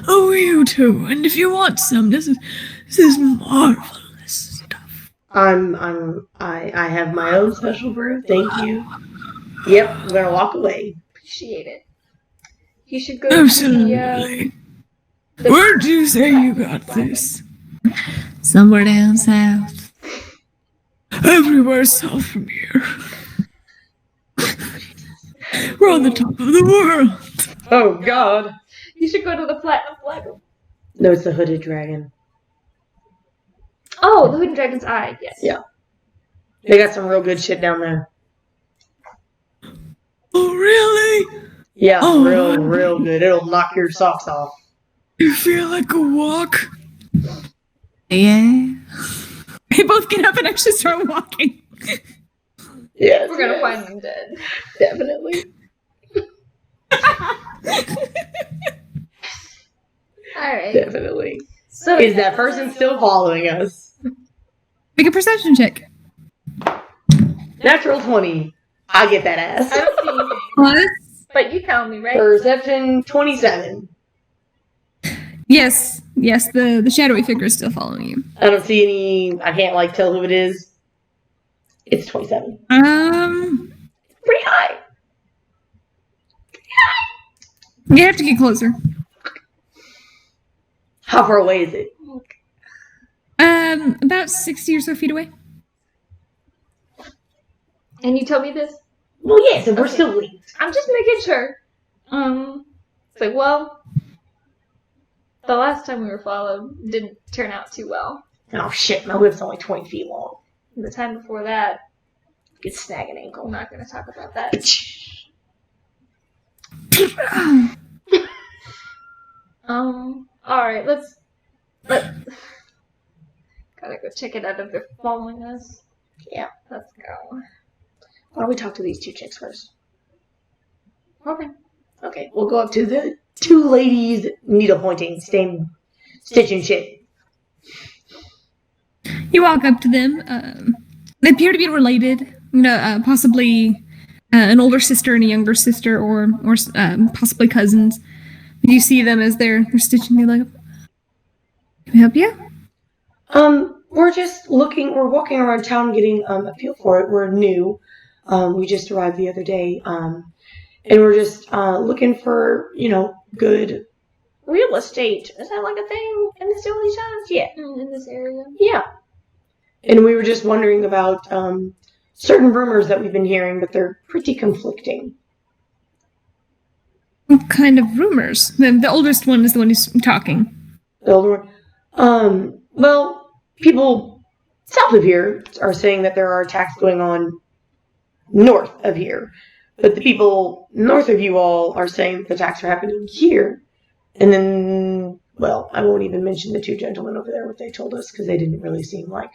Oh, you too. And if you want some, this is marvelous stuff. I have my own special brew. Thank you. Yep, I'm gonna walk away. Appreciate it. You should go Absolutely. Where'd you say you got this? Somewhere down south. Everywhere south from here. We're on the top of the world. Oh god. You should go to the Platinum Flag. No, it's the Hooded Dragon. Oh, the Hidden Dragon's Eye, yes. Yeah. They got some real good shit down there. Oh, really? Yeah, Oh, real good. It'll knock your socks off. You feel like a walk? Yeah. They both get up and actually start walking. Yes. We're gonna find them dead. Definitely. Alright. Definitely. So Is that person still following us? Make a perception check. Natural 20. I get that I ass. don't see anything. What? But you tell me, right? Perception 27. Yes, the shadowy figure is still following you. I don't see any. I can't tell who it is. It's 27. Pretty high. You have to get closer. How far away is it? About 60 or so feet away. And you told me this? Well, yes, and we're Okay. still linked. I'm just making sure. It's like, well, the last time we were followed didn't turn out too well. Oh shit, my whip's only 20 feet long. And the time before that, Could snag an I'm ankle. not going to talk about that. Alright, let's gotta go check it out if they're following us. Yeah. Let's go. Why don't we talk to these two chicks first? Okay. Okay, we'll go up to the two ladies needle pointing, stitching shit. You walk up to them. They appear to be related. Possibly an older sister and a younger sister, or possibly cousins. You see them as they're stitching. They're like, "Can I help you?" We're just looking. We're walking around town getting a feel for it. We're new. We just arrived the other day. And we're just looking for good real estate. Is that like a thing in the Silly Times? Yeah. In this area. Yeah. And we were just wondering about certain rumors that we've been hearing, but they're pretty conflicting. What kind of rumors? The oldest one is the one who's talking. The older one. Well, people south of here are saying that there are attacks going on north of here. But the people north of you all are saying that the attacks are happening here. And then, well, I won't even mention the two gentlemen over there, what they told us, because they didn't really seem like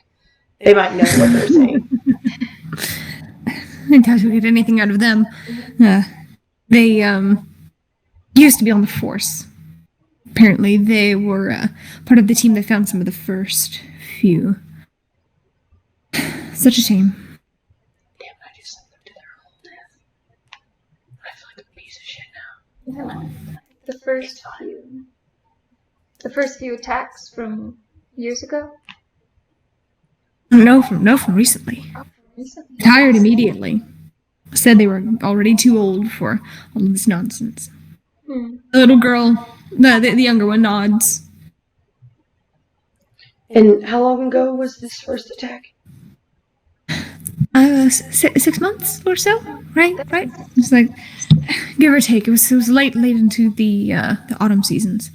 they might know what they're saying. I doubt you'll get anything out of them. They used to be on the force. Apparently, they were part of the team that found some of the first few. Such a shame. Damn, I just sent them to their whole death. I feel like a piece of shit now. Yeah. The first few attacks from years ago? No, from recently. Recently? Retired immediately. Said they were already too old for all of this nonsense. The little girl, the younger one, nods. And how long ago was this first attack? 6 months or so, right? It's like, give or take. It was late into the autumn seasons.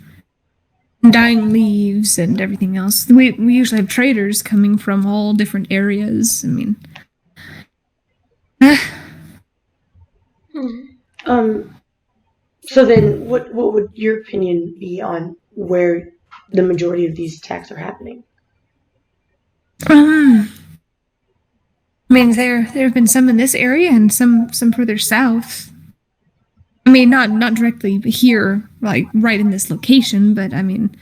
Dying leaves and everything else. We usually have traders coming from all different areas. I mean, So then, what would your opinion be on where the majority of these attacks are happening? I mean, there have been some in this area and some further south. I mean, not directly here, like right in this location, but I mean,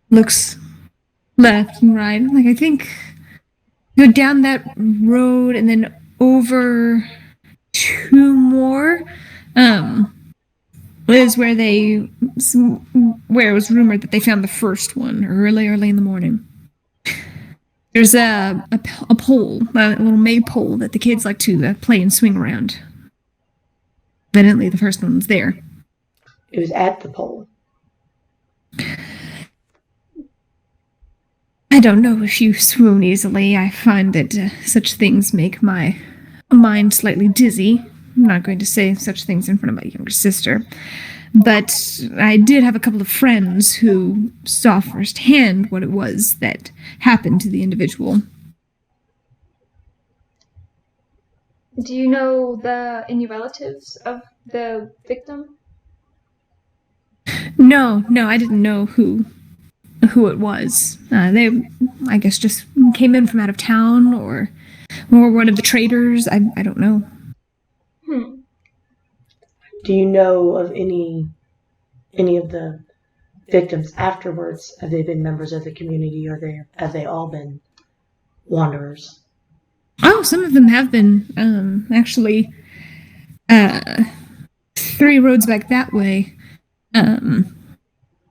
looks left and right. Like I think go down that road and then over 2 more. Is where it was rumored that they found the first one early in the morning. There's a pole, a little maypole that the kids like to play and swing around. Evidently, the first one was there. It was at the pole. I don't know if you swoon easily. I find that such things make my mind slightly dizzy. I'm not going to say such things in front of my younger sister. But I did have a couple of friends who saw firsthand what it was that happened to the individual. Do you know any relatives of the victim? No, I didn't know who it was. They, I guess, just came in from out of town or one of the traders. I don't know. Do you know of any of the victims afterwards? Have they been members of the community, or have they all been wanderers? Oh, some of them have been. Actually, 3 roads back that way.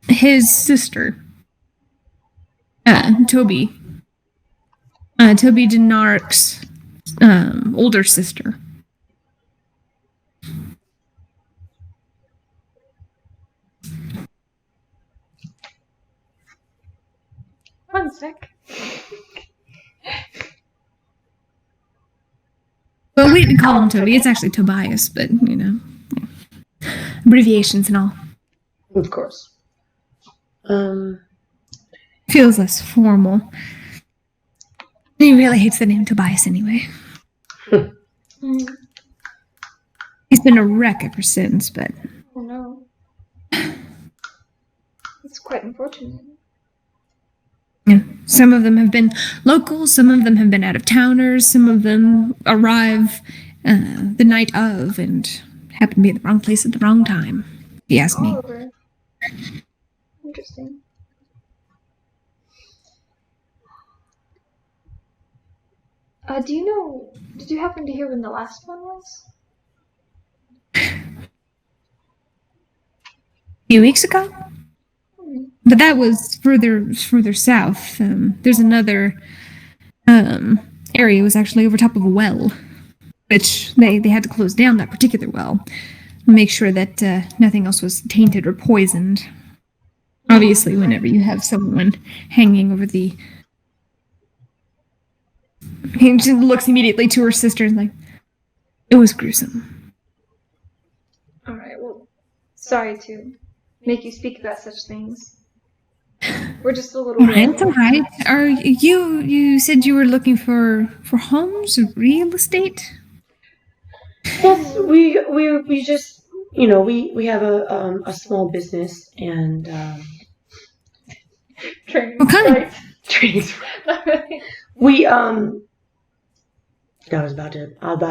His sister, Toby Denark's older sister. One sec. Well, we call him Toby. It's actually Tobias, but, abbreviations and all. Of course. Feels less formal. He really hates the name Tobias anyway. He's been a wreck ever since, but... Oh no. It's quite unfortunate. Yeah. Some of them have been local, some of them have been out-of-towners, some of them arrive the night of and happen to be at the wrong place at the wrong time, if you ask me. Over. Interesting. Did you happen to hear when the last one was? A few weeks ago? But that was further south. There's another area. It was actually over top of a well, which they had to close down that particular well, make sure that nothing else was tainted or poisoned. Obviously, whenever you have someone hanging over the... He just looks immediately to her sister and like, it was gruesome. Alright, well, sorry to make you speak about such things. We're just a little Alright, alright. Are you said you were looking for homes or real estate? Yes, we just, we have a small business and training. What kind of training. We I was about to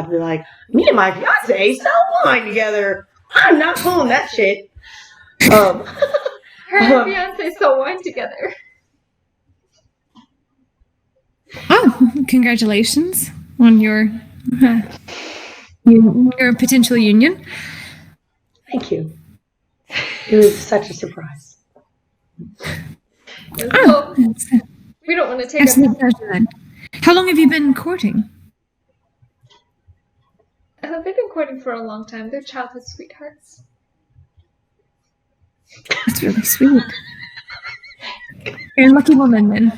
be like, me and my fiance sell wine together. I'm not pulling that shit. Her and fiance sell wine together. Oh, congratulations on your potential union. Thank you. It was such a surprise. So, we don't want to take up. Absolute pleasure then. How long have you been courting? They've been courting for a long time. They're childhood sweethearts. That's really sweet. You're a lucky woman, then.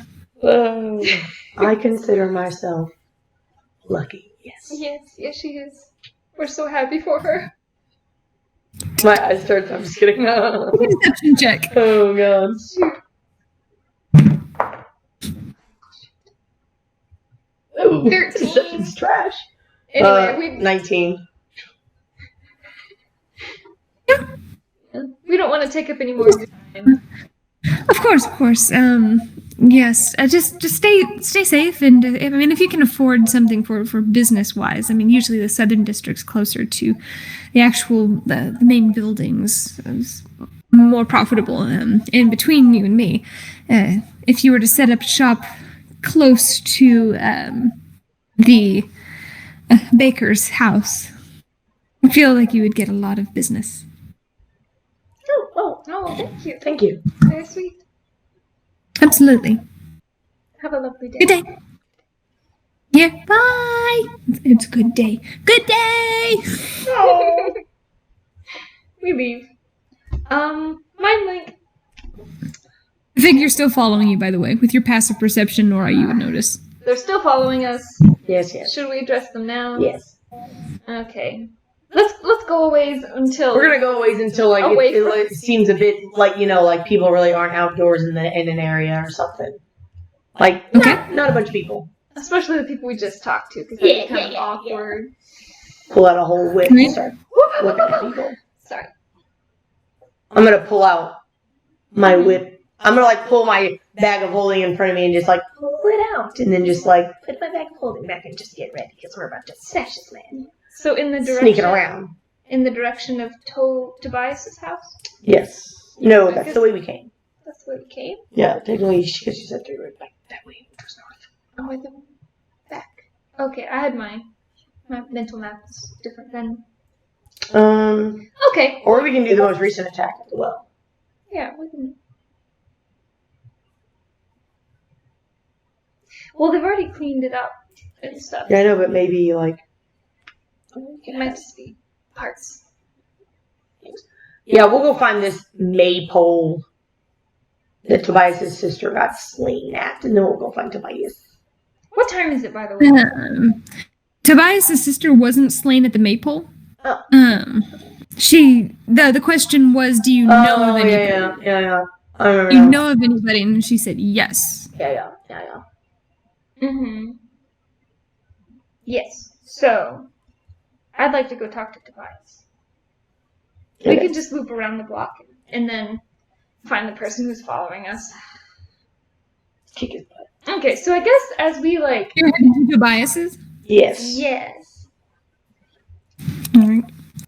I consider myself lucky. Yes. Yes, she is. We're so happy for her. My eyes start. I'm just kidding. Deception check. Oh god. Ooh, 13. deception's trash. Anyway, 19. we don't want to take up any more of your time. Of course. Yes. Just stay safe, and I mean, if you can afford something for business wise, I mean, usually the southern district's closer to the actual the main buildings, is more profitable. In between you and me, if you were to set up shop close to the baker's house, I feel like you would get a lot of business. Oh, thank you. Thank you. Very sweet. Absolutely. Have a lovely day. Good day. Yeah. Bye. It's a good day. Good day. We leave. Mind link. I think you're still following you, by the way. With your passive perception, Nora, you would notice. They're still following us. Yes. Should we address them now? Yes. Okay. Let's go a ways until We're gonna go a ways until it seems a bit like people really aren't outdoors in an area or something. Like not a bunch of people. especially the people we just talked to, because that's kind of awkward. Pull out a whole whip and start looking at people. Sorry. I'm gonna pull out my whip. I'm gonna pull my bag of holding in front of me and just pull it out, and then just put my bag of holding back and just get ready because we're about to smash this man. So in the direction Sneaking around. In the direction of Tobias's house? Yes. No, that's the way we came. That's the way we came? Yeah, technically, because she said 3 roads back that way, which was north. Oh, I think back. Okay, I had my mental map was different then. Okay. Or we can do the most recent attack as well. Yeah, we can. Well, they've already cleaned it up and stuff. Yeah, I know, but maybe It might just be parts. Yeah, we'll go find this maypole that Tobias' sister got slain at, and then we'll go find Tobias. What time is it, by the way? Tobias' sister wasn't slain at the maypole. Oh. The question was, do you know of anybody? Yeah. I remember. You know of anybody? And she said yes. Yeah. Mm-hmm. Yes. So, I'd like to go talk to Tobias. Okay. We can just loop around the block and then find the person who's following us. Kick his butt. Okay, so I guess as we You're heading to Tobias's? Yes. Yes. Alright.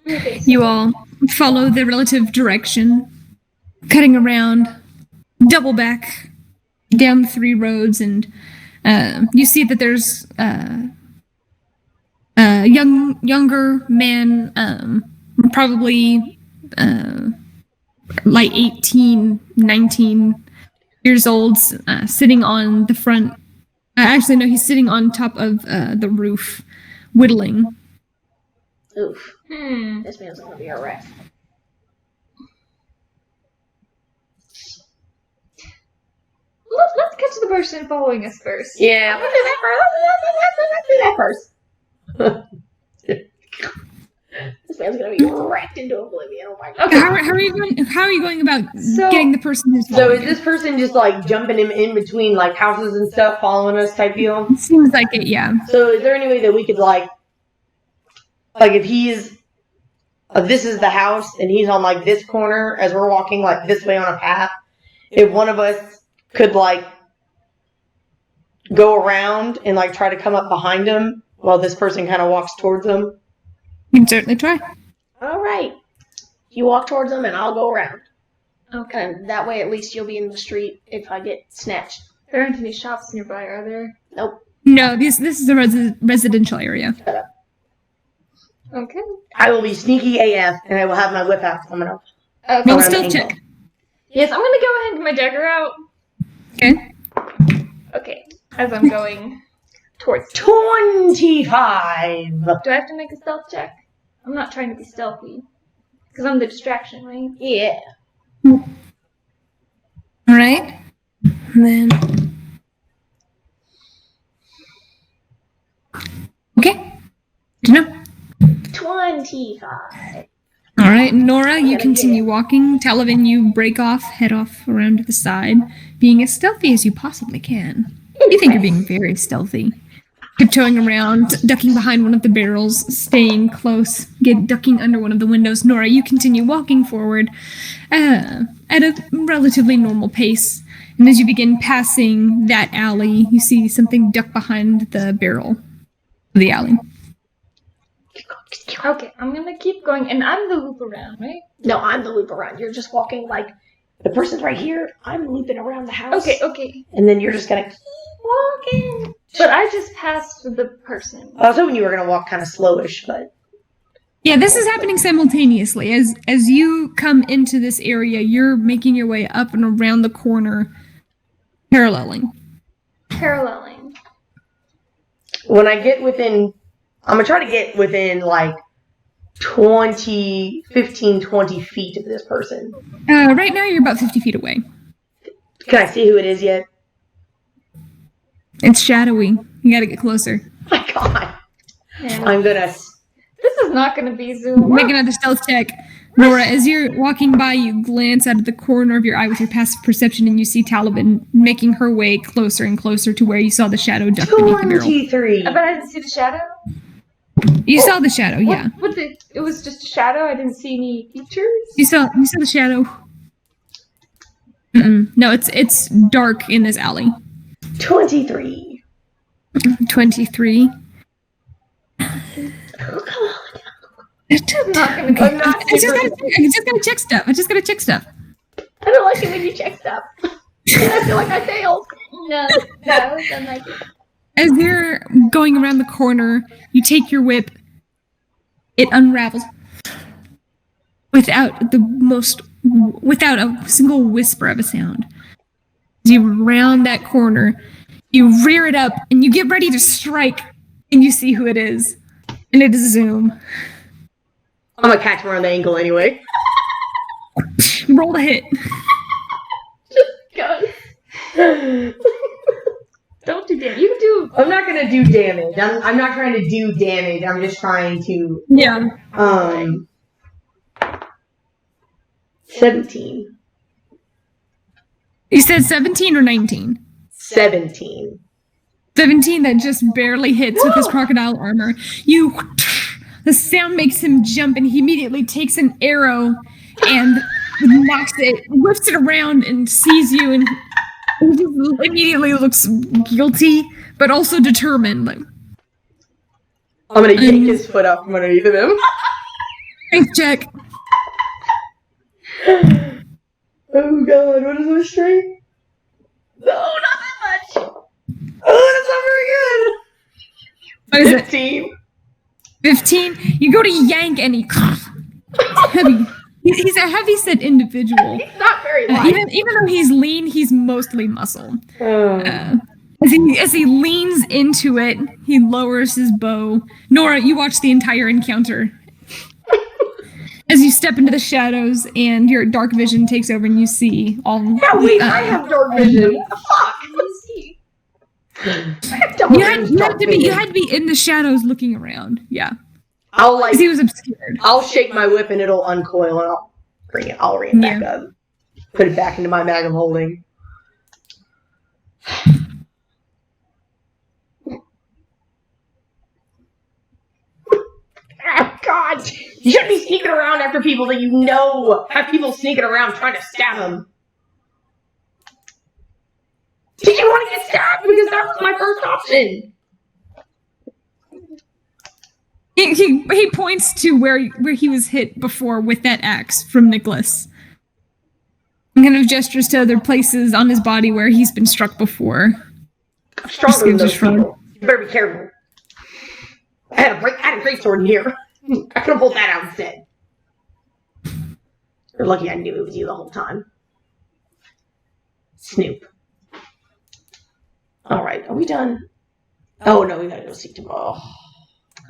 Okay, so You all follow the relative direction, cutting around, double back, down the 3 roads, and you see that there's a younger man, probably 18, 19 years old, sitting on the front. Actually, no, he's sitting on top of the roof, whittling. Oof. Hmm. This man's gonna be a wreck. Let's catch the person following us first. Yeah, let's do that first. This man's gonna be wrecked into oblivion. Oh my god. How are you going about getting the person who's So is this person just like jumping him in between like houses and stuff, following us type deal? Seems like it, yeah. So is there any way that we could like if he's this is the house and he's on like this corner as we're walking like this way on a path, if one of us could like go around and like try to come up behind him while this person kind of walks towards him? You can certainly try. All right. You walk towards them, and I'll go around. Okay. And that way, at least you'll be in the street if I get snatched. There aren't any shops nearby, are there? Nope. No, this is a residential area. Okay. I will be sneaky AF and I will have my whip out coming up. Okay. Roll Around stealth the check. ankle. Yes, I'm gonna go ahead and get my dagger out. Okay. Okay. As I'm going towards. 25. Do I have to make a stealth check? I'm not trying to be stealthy. Because I'm the distraction, right? Yeah. Alright. Then. Okay. Do you know? 25. Alright, Nora, you continue walking. Talavin, you break off, head off around to the side, being as stealthy as you possibly can. You think you're being very stealthy. Tiptoeing around, ducking behind one of the barrels, staying close, ducking under one of the windows. Nora, you continue walking forward at a relatively normal pace. And as you begin passing that alley, you see something duck behind the barrel of the alley. Okay, I'm gonna keep going, and I'm the loop around, right? No, I'm the loop around. You're just walking like the person's right here. I'm looping around the house. Okay. And then you're just going to keep walking. But I just passed the person. I was hoping you were going to walk kind of slowish, but... Yeah, this is happening simultaneously. As you come into this area, you're making your way up and around the corner, paralleling. When I get within... I'm going to try to get within, like, 20 feet of this person. Right now, you're about 50 feet away. Can I see who it is yet? It's shadowy. You gotta get closer. Oh my god. Yeah. I'm going to... This is not gonna be Zoom. Make another stealth check. Nora, as you're walking by, you glance out of the corner of your eye with your passive perception, and you see Talavin making her way closer and closer to where you saw the shadow duck beneath the barrel. 23. But I didn't see the shadow? You saw the shadow, yeah. It was just a shadow? I didn't see any features? You saw the shadow. No, it's dark in this alley. 23. 23. Oh, come on. I'm not gonna go. I'm not I just gotta check stuff. I don't like it when you check stuff. I feel like I failed. No, I don't like it. As you're going around the corner, you take your whip. It unravels without a single whisper of a sound. As you round that corner, you rear it up, and you get ready to strike, and you see who it is. And it is Zoom. I'm going to catch him around the ankle anyway. Roll the hit. Go. Don't do damage. You do. I'm not going to do damage. I'm not trying to do damage. I'm just trying to... Yeah. 17. You said 17 or 19? 17. 17 that just barely hits with his crocodile armor. The sound makes him jump, and he immediately takes an arrow and knocks it, whips it around, and sees you, and he just immediately looks guilty, but also determined. Like, I'm gonna yank his foot up from underneath of him. strength check. Oh god, what is my strength? No, not that much. Oh, that's not very good. What is it? 15. 15. You go to yank, and he heavy. He's a heavy-set individual. He's not very light. Even though he's lean, he's mostly muscle. Oh. As he leans into it, he lowers his bow. Nora, you watch the entire encounter. As you step into the shadows, and your dark vision takes over, and you see all. Yeah, wait, I have dark vision. What the fuck? I have double You had to be in the shadows looking around. Yeah. I'll like, 'Cause he was obscured. I'll shake my whip and it'll uncoil and I'll bring it back up. Put it back into my bag of holding. Oh, God! You shouldn't be sneaking around after people that you know have people sneaking around trying to stab them. Did you want to get stabbed? Because that was my first option. He points to where he was hit before with that axe from Nicholas. And kind of gestures to other places on his body where he's been struck before. I'm stronger than those people. You better be careful. I had a great sword in here. I could have pulled that out instead. You're lucky I knew it was you the whole time. Snoop. Alright, are we done? Oh no, we gotta go see tomorrow.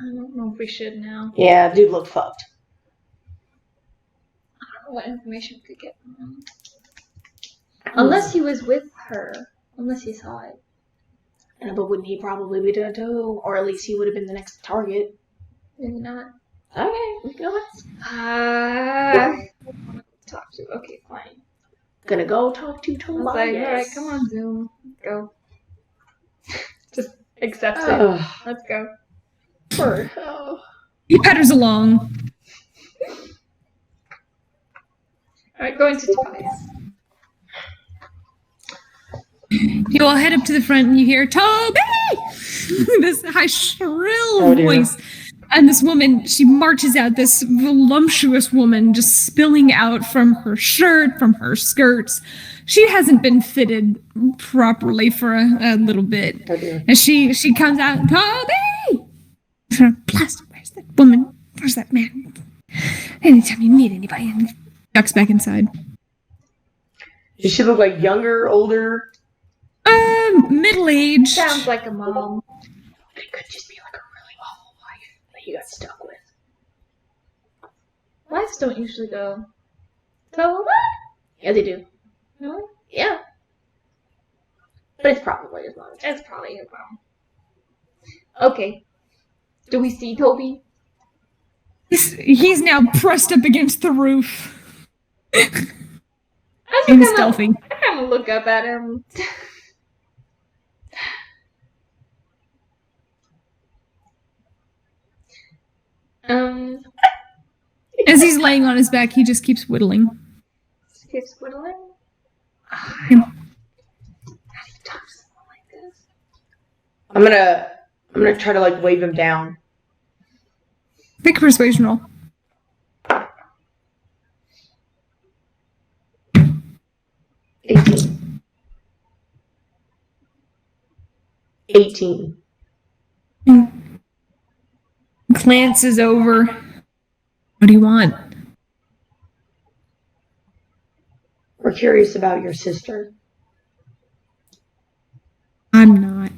I don't know if we should now. Yeah, dude looked fucked. I don't know what information we could get from him. Unless he was with her. Unless he saw it. But wouldn't he probably be dead too? Or at least he would have been the next target. Maybe not. Okay, we can go ahead. Talk to. Okay, fine. Gonna go talk to I was Tobias. like, alright, come on, Zoom. Go. Just accepts it. Let's go. Poor hell. He patters along. Alright, going to Tobias. You all head up to the front and you hear, Toby! This high, shrill voice. And this woman, she marches out, this voluptuous woman, just spilling out from her shirt, from her skirts. She hasn't been fitted properly for a little bit. And she comes out, Toby! Blast, where's that woman? Where's that man? Anytime you meet anybody, and ducks back inside. Does she look like younger, older? Middle-aged. Sounds like a mom. It could just be like a really awful life that he got stuck with. Wives don't usually go. So what? Yeah, they do. No? Yeah. But it's probably his mom. That's probably his mom. Okay. Do we see Toby? He's now pressed up against the roof. I'm stealthy. gonna look up at him. As he's laying on his back, he just keeps whittling. Keeps whittling? How do you talk to someone like this? I'm gonna try to like wave him down. Make a persuasion roll. 18. Glances over. What do you want? We're curious about your sister. I'm not.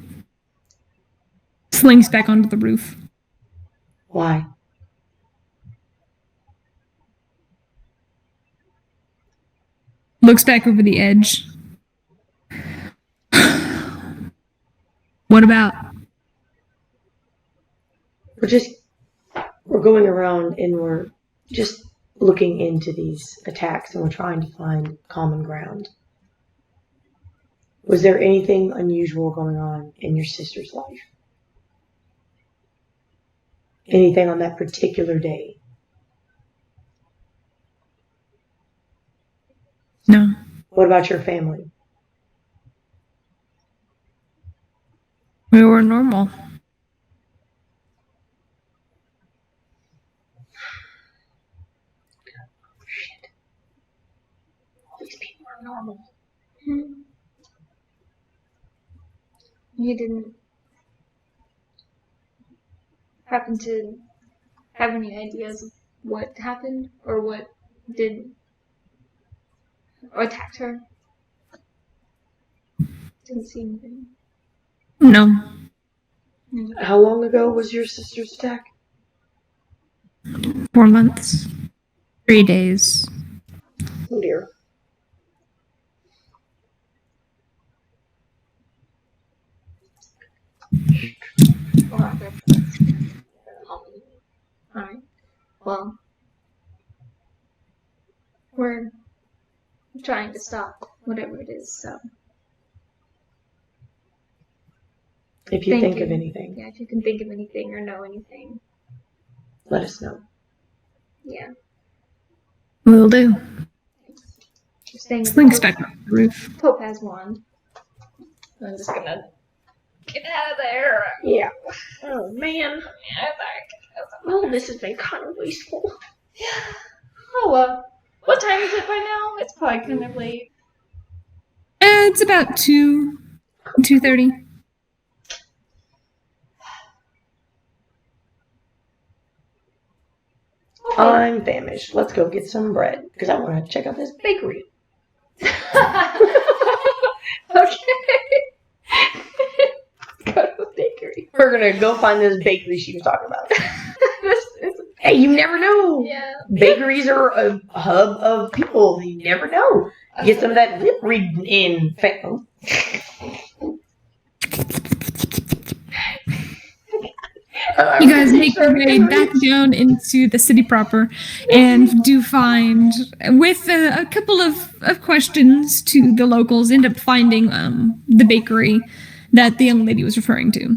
Slings back onto the roof. Why? Looks back over the edge. What about? We're going around and we're just looking into these attacks and we're trying to find common ground. Was there anything unusual going on in your sister's life? Anything on that particular day? No. What about your family? We were normal. Shit. All these people are normal. You didn't happen to have any ideas of what happened or what did or attacked her? Didn't see anything. No. How long ago was your sister's attack? 4 months. 3 days. Oh dear. Alright. Well, we're trying to stop whatever it is, so. If you Thank think you. of anything, Yeah, if you can think of anything or know anything. let us know. Yeah. Will do. You're staying with Slink's the back on the roof. Pope has wand. I'm just gonna get out of there. Yeah. Oh, man. Yeah, Well, this has been kind of wasteful. Oh, what time is it by now? It's probably kind of late. It's about 2:30. Okay. I'm famished. Let's go get some bread because I want to check out this bakery. Okay. Go to the bakery. We're gonna go find this bakery she was talking about. Hey, you never know. Yeah. Bakeries are a hub of people. You never know. Get some of that lip reading in. You guys make your way back down into the city proper and do find, with a couple of questions to the locals, end up finding the bakery that the young lady was referring to.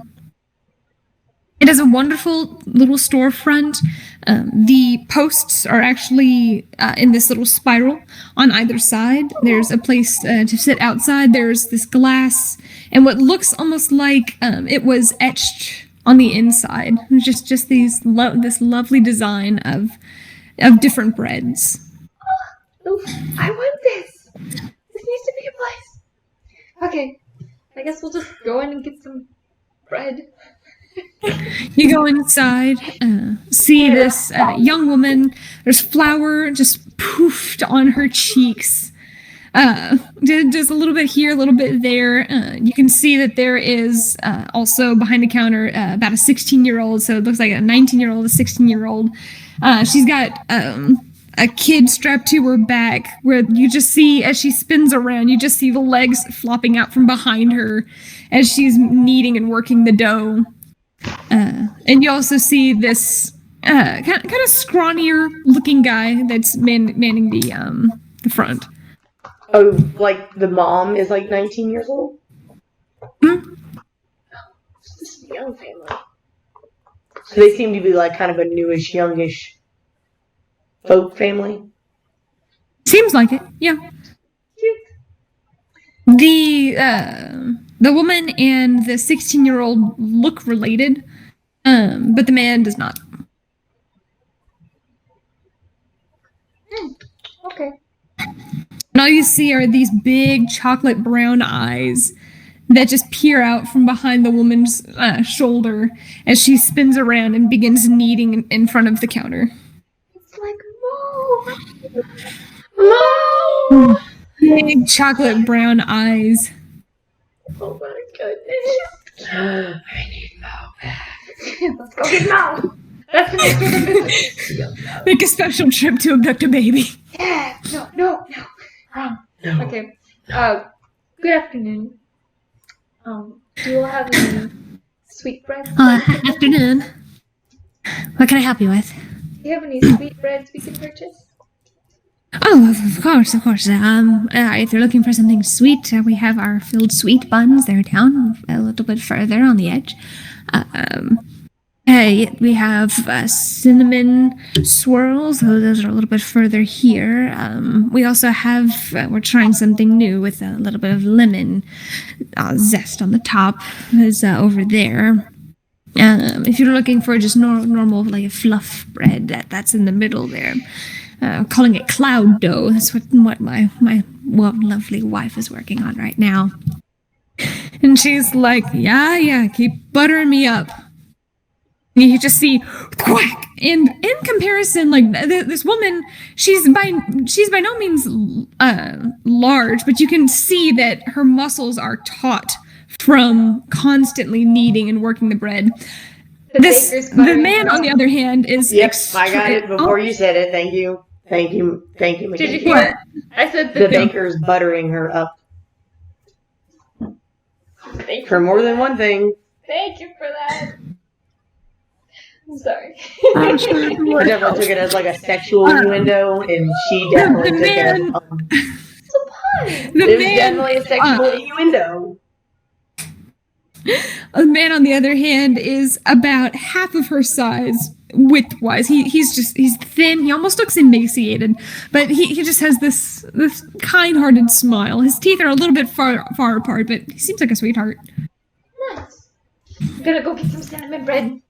It is a wonderful little storefront. The posts are actually in this little spiral on either side. There's a place to sit outside. There's this glass and what looks almost like it was etched on the inside. Just this lovely design of different breads. Oof, I want this. This needs to be a place. Okay, I guess we'll just go in and get some bread. You go inside, see this young woman. There's flour just poofed on her cheeks. Just a little bit here, a little bit there. You can see that there is also behind the counter about a 16-year-old, so it looks like a 19-year-old, a 16-year-old. She's got a kid strapped to her back, where you just see, as she spins around, you just see the legs flopping out from behind her as she's kneading and working the dough. And you also see this kind of scrawnier looking guy that's manning the front. Oh, like the mom is like 19 years old? Hmm? This is a young family. So they seem to be like kind of a newish, youngish folk family. Seems like it, yeah. The woman and the 16-year-old look related, but the man does not. Okay. And all you see are these big chocolate brown eyes that just peer out from behind the woman's shoulder as she spins around and begins kneading in front of the counter. It's like, Mo! Big chocolate brown eyes. Oh my goodness. I need Mo. Let's go get Mo. That's the next order of business. Make a special trip to abduct a baby. Yeah. No. No. Okay. Good afternoon. Do you all have any sweet bread? Afternoon. What can I help you with? Do you have any sweet breads we can purchase? Oh, of course. If you're looking for something sweet, we have our filled sweet buns. They're down a little bit further on the edge. We have cinnamon swirls. Those are a little bit further here. We also have, we're trying something new with a little bit of lemon zest on the top. Is over there. If you're looking for just normal, like a fluff bread, that's in the middle there. Calling it cloud dough. That's what my lovely wife is working on right now. And she's like, yeah, keep buttering me up. And you just see quack. And in comparison, like this woman, she's by no means large, but you can see that her muscles are taut from constantly kneading and working the bread. The man, on the other hand, is... Yep, I got it before you said it. Thank you, Mackenzie. Did you hear? I said The baker's buttering her up. For more than one thing. Thank you for that. I'm sorry. I definitely took it as like a sexual innuendo, and she definitely took it as It's a pun. it was definitely a sexual innuendo. The man, on the other hand, is about half of her size width-wise. He's thin. He almost looks emaciated, but he just has this kind-hearted smile. His teeth are a little bit far apart, but he seems like a sweetheart. Nice. I'm gonna go get some cinnamon bread.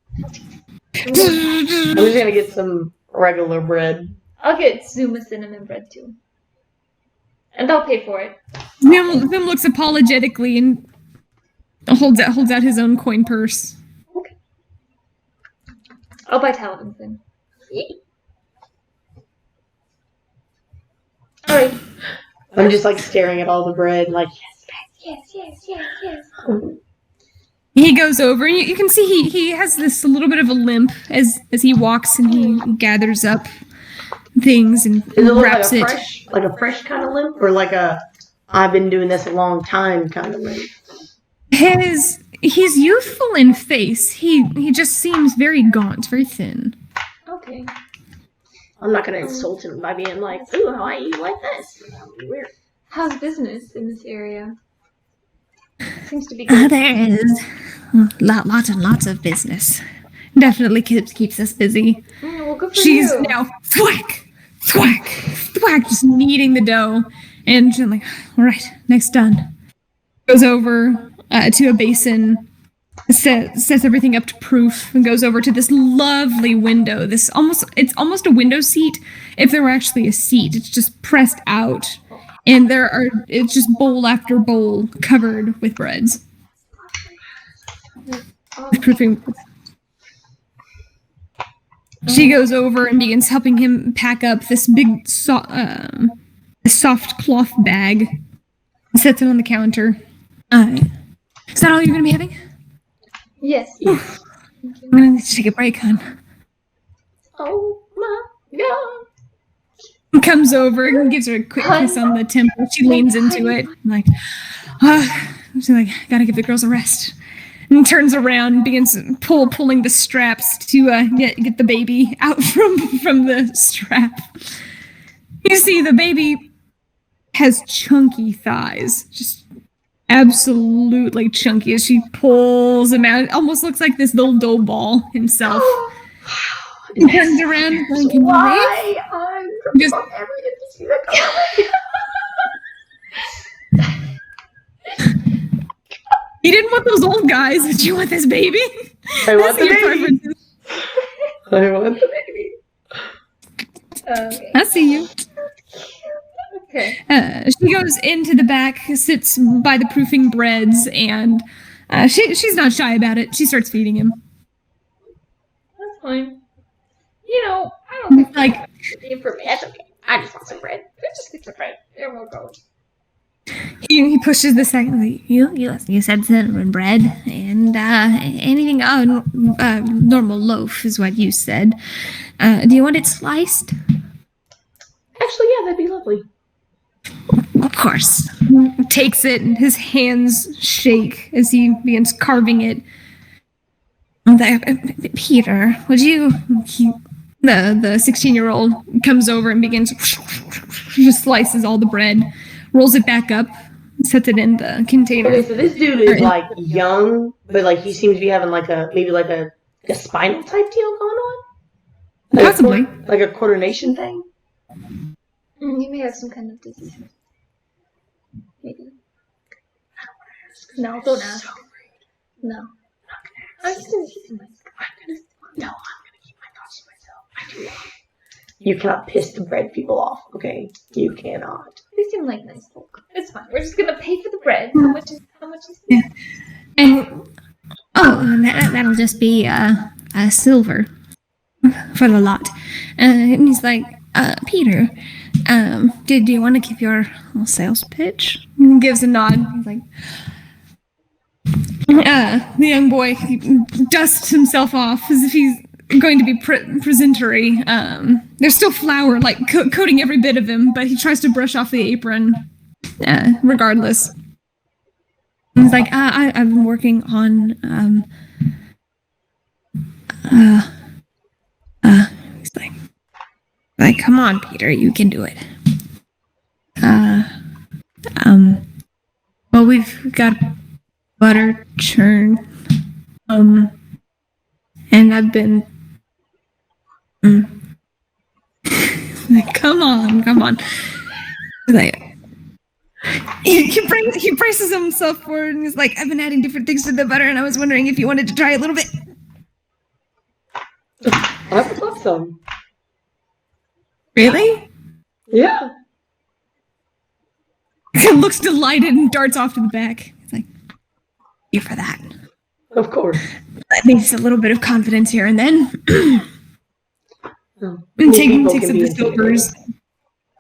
I'm just gonna get some regular bread. I'll get Zuma cinnamon bread too. And I'll pay for it. Vim looks apologetically and holds out his own coin purse. Okay. I'll buy Talavin's then. Alright. I'm just like staring at all the bread, like, Yes. He goes over, and you can see he has this a little bit of a limp as he walks, and he gathers up things and does it look wraps like a fresh kind of limp, or like a I've been doing this a long time kind of limp? He's youthful in face. He just seems very gaunt, very thin. Okay. I'm not gonna insult him by being like, ooh, how I eat like this. That would be weird. How's business in this area? Seems to be good. There is lots and lots of business. Definitely keeps us busy. Well, good for She's you. now thwack, just kneading the dough, and she's like, all right, next done. Goes over to a basin, sets everything up to proof, and goes over to this lovely window. It's almost a window seat if there were actually a seat. It's just pressed out, and it's just bowl after bowl covered with breads. Proofing. She goes over and begins helping him pack up this big soft cloth bag. Sets it on the counter. Is that all you're going to be having? Yes. I'm going to take a break, hon. Oh my god. He comes over and gives her a quick kiss on the temple. She leans into it. Like, she's like, gotta give the girls a rest. And turns around and begins pulling the straps to get the baby out from the strap. You see, the baby has chunky thighs. Just absolutely chunky as she pulls him out. It almost looks like this little dough ball himself. He turns around and goes, can you wave? I'm Just- from everything to see that coming. You didn't want those old guys, but you want this baby? I want the Your baby. preferences. I want the baby. Okay. I see you. Okay. She goes into the back, sits by the proofing breads, and she's not shy about it. She starts feeding him. That's fine. You know, I don't think Like, the information. That's okay. I just want some bread. Let's just get some bread. There we'll go. he pushes the second. Like, you said cinnamon bread, and anything normal loaf is what you said. Do you want it sliced? Actually, yeah, that'd be lovely. Of course. Takes it, and his hands shake as he begins carving it. Peter, would you? The 16-year-old comes over and begins just slices all the bread, rolls it back up, sets it in the container. Okay, so this dude is like young, but like he seems to be having like a spinal type deal going on. Like Possibly. like a coordination thing. You may have some kind of disease. Maybe. No, don't ask. No. I'm just gonna keep my. No, I'm gonna keep my thoughts to myself. I do not. You cannot piss the bread people off, okay? You cannot. They seem like nice folk. It's fine. We're just gonna pay for the bread. How much is it? And that'll just be silver for the lot. And he's like, Peter, do you want to give your little sales pitch? And he gives a nod. He's like, the young boy dusts himself off as if he's going to be presentary. There's still flour like coating every bit of him, but he tries to brush off the apron regardless. He's like, I've been working on Like, come on, Peter, you can do it. Well, we've got butter churn. And I've been... Like, come on. Like, he braces himself forward and he's like, I've been adding different things to the butter and I was wondering if you wanted to try a little bit. I would love some. Really? Yeah. He looks delighted and darts off to the back. He's like, you for that. Of course. That needs a little bit of confidence here and then. Oh, and takes up the silvers,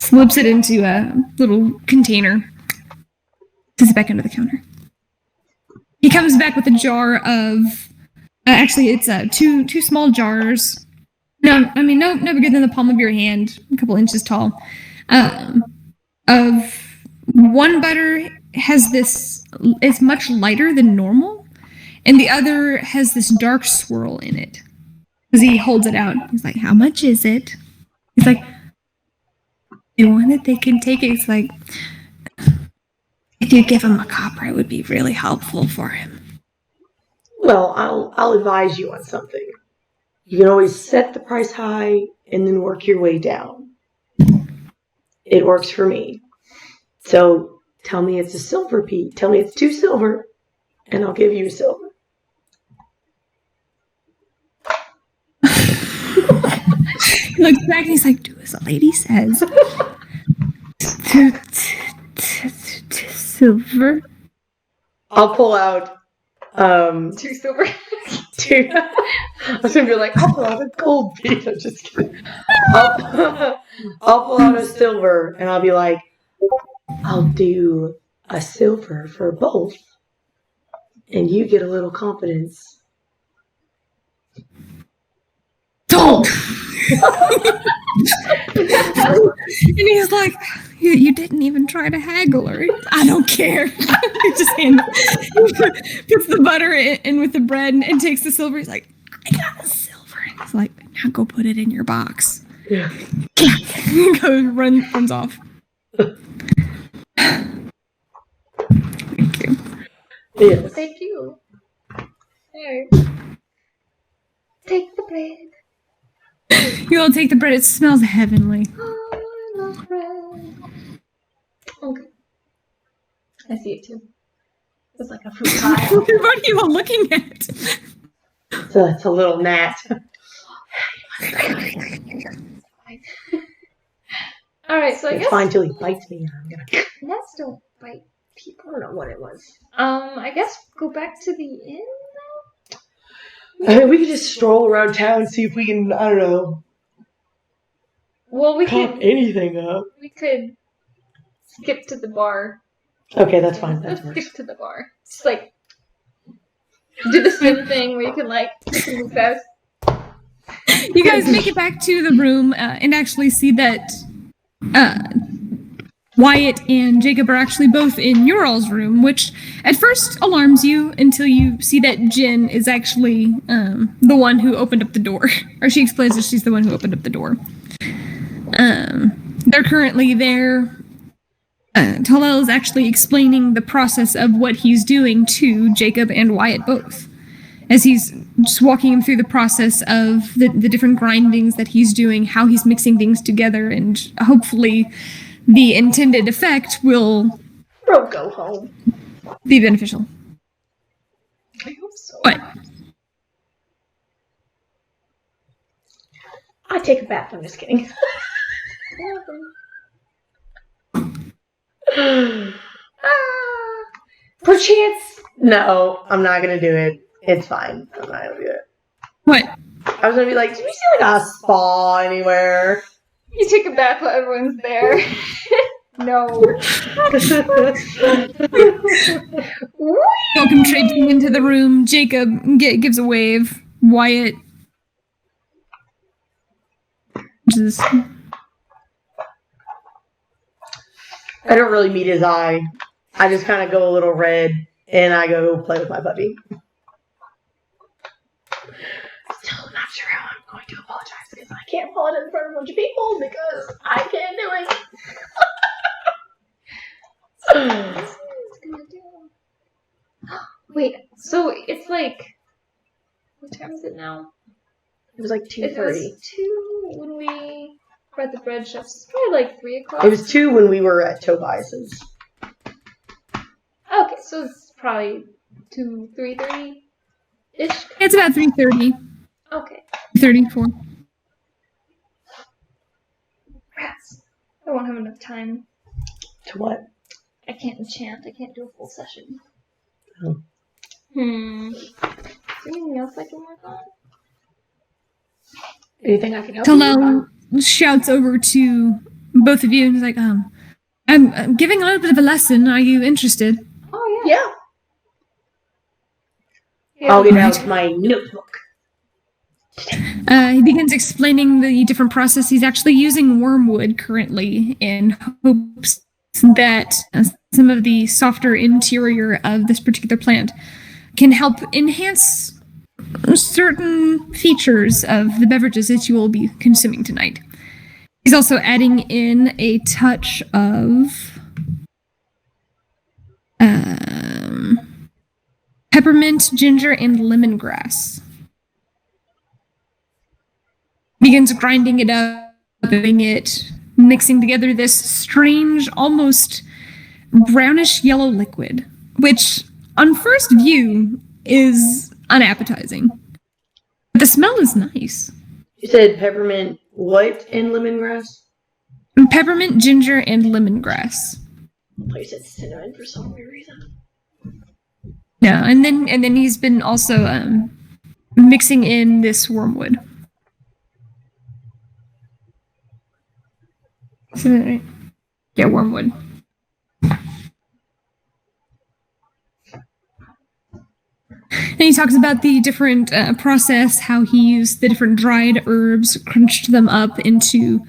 slips it into a little container, puts it back under the counter. He comes back with a jar of, actually it's two small jars. No bigger than the palm of your hand, a couple inches tall. Of one butter has this, it's much lighter than normal, and the other has this dark swirl in it. Because he holds it out. He's like, how much is it? He's like, you want it? They can take it. He's like, if you give him a copper, it would be really helpful for him. Well, I'll advise you on something. You can always set the price high and then work your way down. It works for me. So tell me it's a silver piece. Tell me it's 2 silver, and I'll give you a silver. He looks back and he's like, do as a lady says. Silver. I'll pull out 2 silver. 2. I was gonna be like, I'll pull out a gold piece. I'm just kidding. I'll pull out a silver and I'll be like, I'll do a silver for both, and you get a little confidence. Don't. And he's like, you didn't even try to haggle her. I don't care. He just puts the butter in with the bread and takes the silver. He's like, I got the silver. And he's like, now go put it in your box. Yeah. Runs off. Thank you. Yes. Thank you. There. Take the bread. You all take the bread. It smells heavenly. Oh, I love bread. Okay. I see it too. It's like a fruit pie. What are you all looking at? So that's a little gnat. Alright, so I It's guess fine till he bites me. I'm gonna... gnats don't bite people. I don't know what it was. I guess go back to the inn now? I mean, we could just stroll around town and see if we can, I don't know, Well, we pop could anything up. skip to the bar. Okay, that's fine. That Let's works. skip to the bar. Just like do the sim thing where you can move fast. You guys make it back to the room and actually see that Wyatt and Jacob are actually both in your all's room, which at first alarms you until you see that Jen is actually the one who opened up the door. Or she explains that she's the one who opened up the door. They're currently there. Talal is actually explaining the process of what he's doing to Jacob and Wyatt both. As he's just walking him through the process of the different grindings that he's doing, how he's mixing things together, and hopefully the intended effect will Bro, go home. be beneficial. I hope so. What? I take a bath. I'm just kidding. Perchance. No, I'm not gonna do it. It's fine. I'm not gonna do it. What? I was gonna be like, did you see like a spa anywhere? You take a bath while everyone's there. No. Welcome traipsing into the room. Jacob gives a wave. Wyatt just... I don't really meet his eye. I just kind of go a little red, and I go play with my puppy. Still not sure how I'm going to apologize because I can't call it in front of a bunch of people because I can't do it. Wait, so it's like, what time is it now? It was like It 2:30. was 2 when we were at the bread shops. It's probably like 3 o'clock. It was 2 when we were at Tobias's. Okay, so it's probably 3:30-ish? It's about 3:30, Okay. 34. Rats. I won't have enough time. To what? I can't enchant. I can't do a full session. Oh. Is there anything else I can work on? Anything I can help you Talal shouts over to both of you and is like, I'm giving a little bit of a lesson. Are you interested? Oh, yeah. Yeah. I'll get out my notebook. He begins explaining the different process. He's actually using wormwood currently in hopes that some of the softer interior of this particular plant can help enhance certain features of the beverages that you will be consuming tonight. He's also adding in a touch of peppermint, ginger, and lemongrass. Begins grinding it up, doing it, mixing together this strange, almost brownish yellow liquid, which on first view is unappetizing. But the smell is nice. You said peppermint, what, and lemongrass? Peppermint, ginger, and lemongrass. I thought you said cinnamon for some weird reason. Yeah, and then he's been also mixing in this wormwood. Yeah, wormwood. And he talks about the different process, how he used the different dried herbs, crunched them up into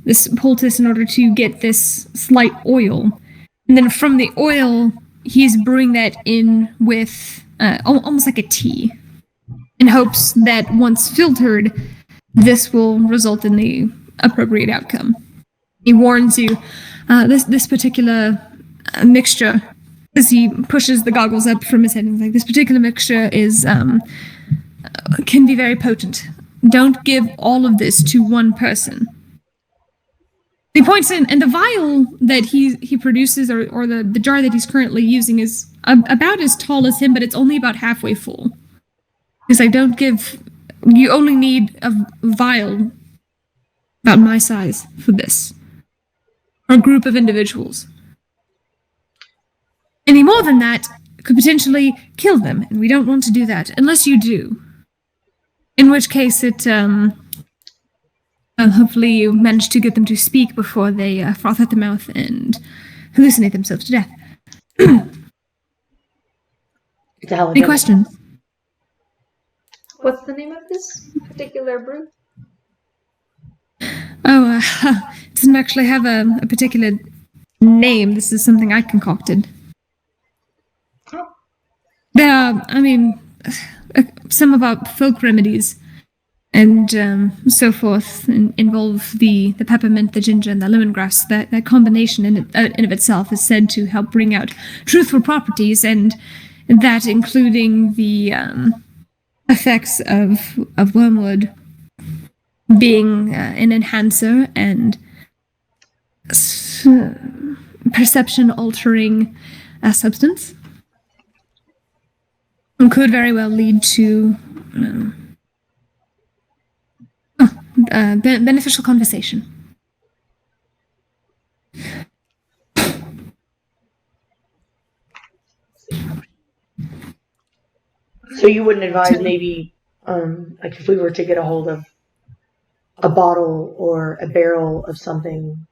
this poultice in order to get this slight oil. And then from the oil, he's brewing that in with almost like a tea, in hopes that once filtered, this will result in the appropriate outcome. He warns you, this particular mixture, as he pushes the goggles up from his head, and he's like, this particular mixture is can be very potent. Don't give all of this to one person. He points in, and the vial that he produces, or the jar that he's currently using, is about as tall as him, but it's only about halfway full. He's like, you only need a vial about my size for this. Or a group of individuals. Any more than that could potentially kill them, and we don't want to do that, unless you do. In which case it, hopefully you manage to get them to speak before they froth at the mouth and hallucinate themselves to death. Any questions? What's the name of this particular brew? Oh, it doesn't actually have a particular name. This is something I concocted. Oh. Some of our folk remedies and so forth involve the peppermint, the ginger, and the lemongrass. That combination in of itself is said to help bring out truthful properties, and that including the effects of wormwood being an enhancer and perception-altering substance. And could very well lead to beneficial conversation. So you wouldn't advise maybe, like if we were to get a hold of a bottle or a barrel of something,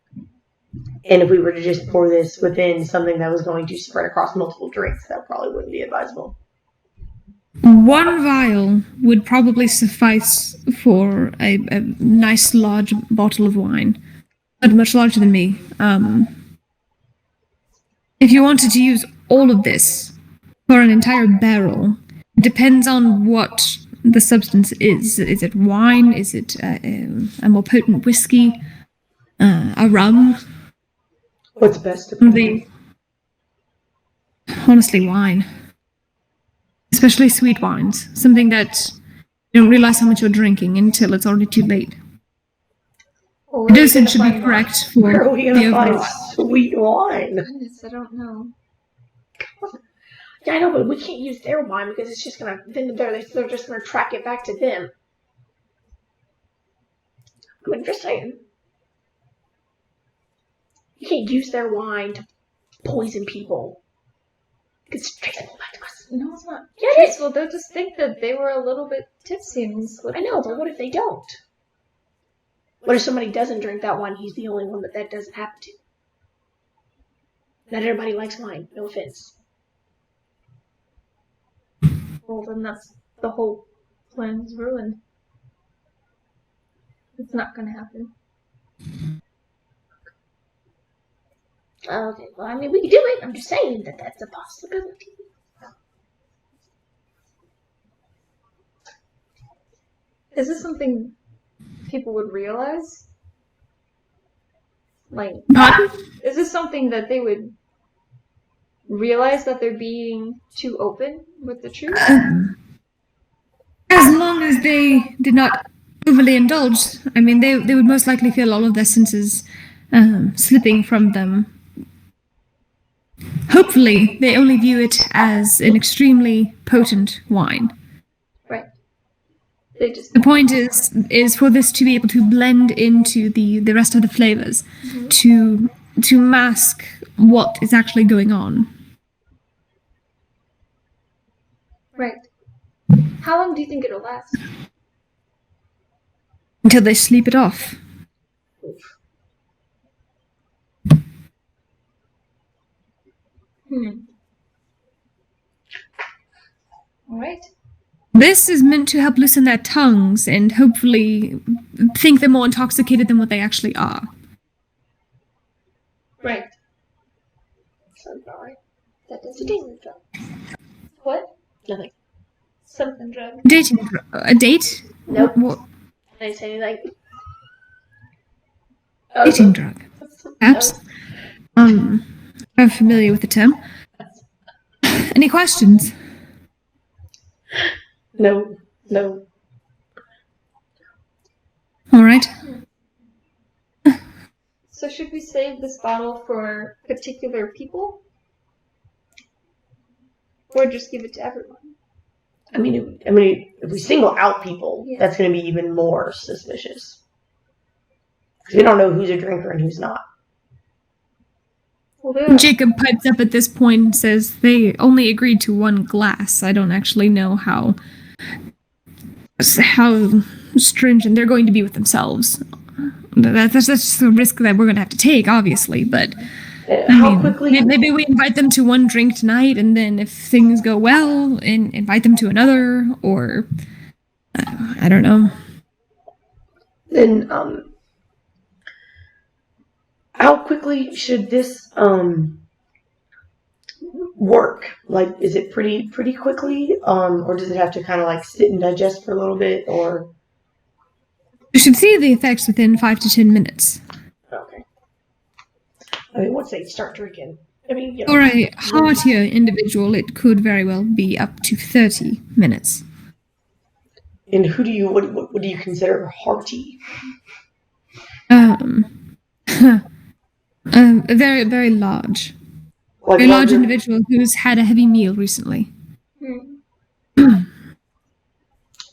and if we were to just pour this within something that was going to spread across multiple drinks, that probably wouldn't be advisable. One vial would probably suffice for a nice large bottle of wine, but much larger than me. If you wanted to use all of this for an entire barrel, it depends on what the substance is. Is it wine? Is it a more potent whiskey? A rum? What's best to Something. Honestly, wine. Especially sweet wines. Something that you don't realize how much you're drinking until it's already too late. Well, The dosage should be correct for Where are we the going to find overall. sweet wine? Goodness, I don't know. Yeah, I know, but we can't use their wine because it's just gonna. Then they're just gonna track it back to them. I'm just saying. You can't use their wine to poison people. It's traceable back to us. No, it's not. Yeah, it is. Well, they'll just think that they were a little bit tipsy and slipped. I know, but what if they don't? What if somebody doesn't drink that wine? He's the only one that doesn't happen to. Not everybody likes wine. No offense. Well, then that's the whole plan's ruined. It's not gonna happen. Okay, well, I mean, we could do it. I'm just saying that that's a possibility. Is this something people would realize? Like, Pardon? is this something that they would realize that they're being too open with the truth? As long as they did not overly indulge, I mean, they would most likely feel all of their senses slipping from them. Hopefully, they only view it as an extremely potent wine. Right. They just The point is for this to be able to blend into the rest of the flavors, to mask what is actually going on. right. How long do you think it'll last? Until they sleep it off. All right. This is meant to help loosen their tongues and hopefully think they're more intoxicated than what they actually are. Right. Sounds about right. That It's a doesn't. dating drug. What? Nothing. Something drug. A date? Nope. What? I didn't say anything. Dating drug. Perhaps. I'm familiar with the term. Any questions? No. All right. So should we save this bottle for particular people? Or just give it to everyone? I mean, if we single out people, Yeah. that's going to be even more suspicious. Because we don't know who's a drinker and who's not. Well, they Jacob pipes up at this point and says they only agreed to one glass. I don't actually know how stringent they're going to be with themselves. That's just the risk that we're going to have to take, obviously. But maybe we invite them to one drink tonight, and then if things go well, invite them to another, or I don't know. Then, how quickly should this work? Like, is it pretty quickly, or does it have to kind of like sit and digest for a little bit, or? You should see the effects within 5 to 10 minutes. Okay. I mean, once they start drinking. I mean, you know. For a heartier individual, it could very well be up to 30 minutes. And what do you consider hearty? Very, very large. Like Very large larger- individual who's had a heavy meal recently.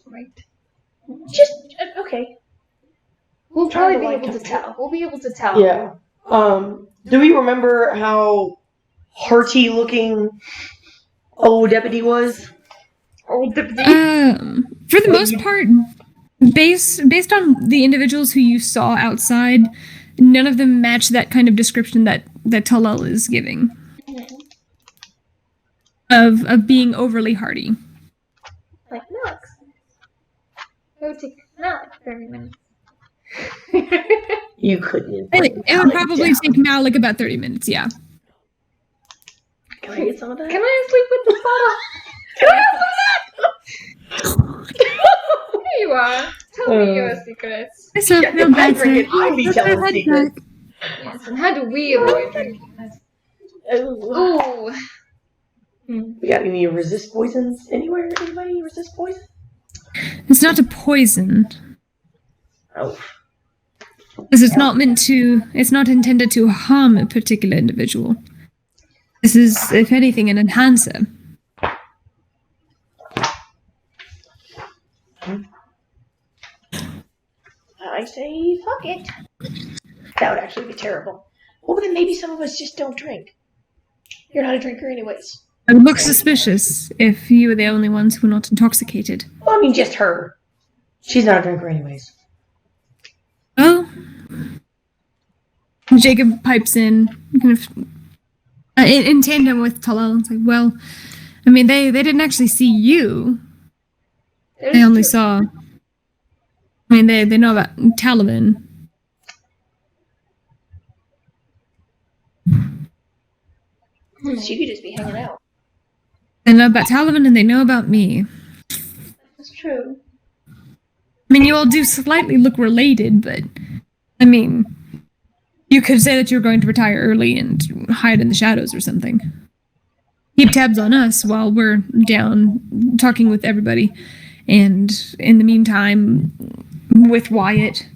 Right. Just, okay. We'll Try probably to, be like, able to compare. tell. We'll be able to tell. Yeah. Do we remember how hearty looking old deputy was? Old deputy. For the most part, based on the individuals who you saw outside, none of them match that kind of description that Talal is giving. Of being overly hardy. Like milk. It would take Malik 30 minutes. You couldn't. It would probably take Malik about 30 minutes, yeah. Can I get some of that? Can I sleep with the bottle? Here you are. Tell me your secrets. I still feel If I bad. drink it, I'd be telling secrets. Yes, and how do we avoid drinking this? Ooh. We got any resist poisons anywhere? Anybody resist poison? It's not a poison. Oh. Because it's not intended to harm a particular individual. This is, if anything, an enhancer. I say, fuck it. That would actually be terrible. Well, then maybe some of us just don't drink. You're not a drinker anyways. It would look suspicious if you were the only ones who were not intoxicated. Well, I mean, just her. She's not a drinker anyways. Oh. Jacob pipes in, kind of, in tandem with Talal. It's like, well, I mean, they didn't actually see you. They only saw... I mean, they know about Talavin. So you could just be hanging out. They know about Talavin and they know about me. That's true. I mean, you all do slightly look related, but, I mean, you could say that you're going to retire early and hide in the shadows or something. Keep tabs on us while we're down talking with everybody. And in the meantime, with Wyatt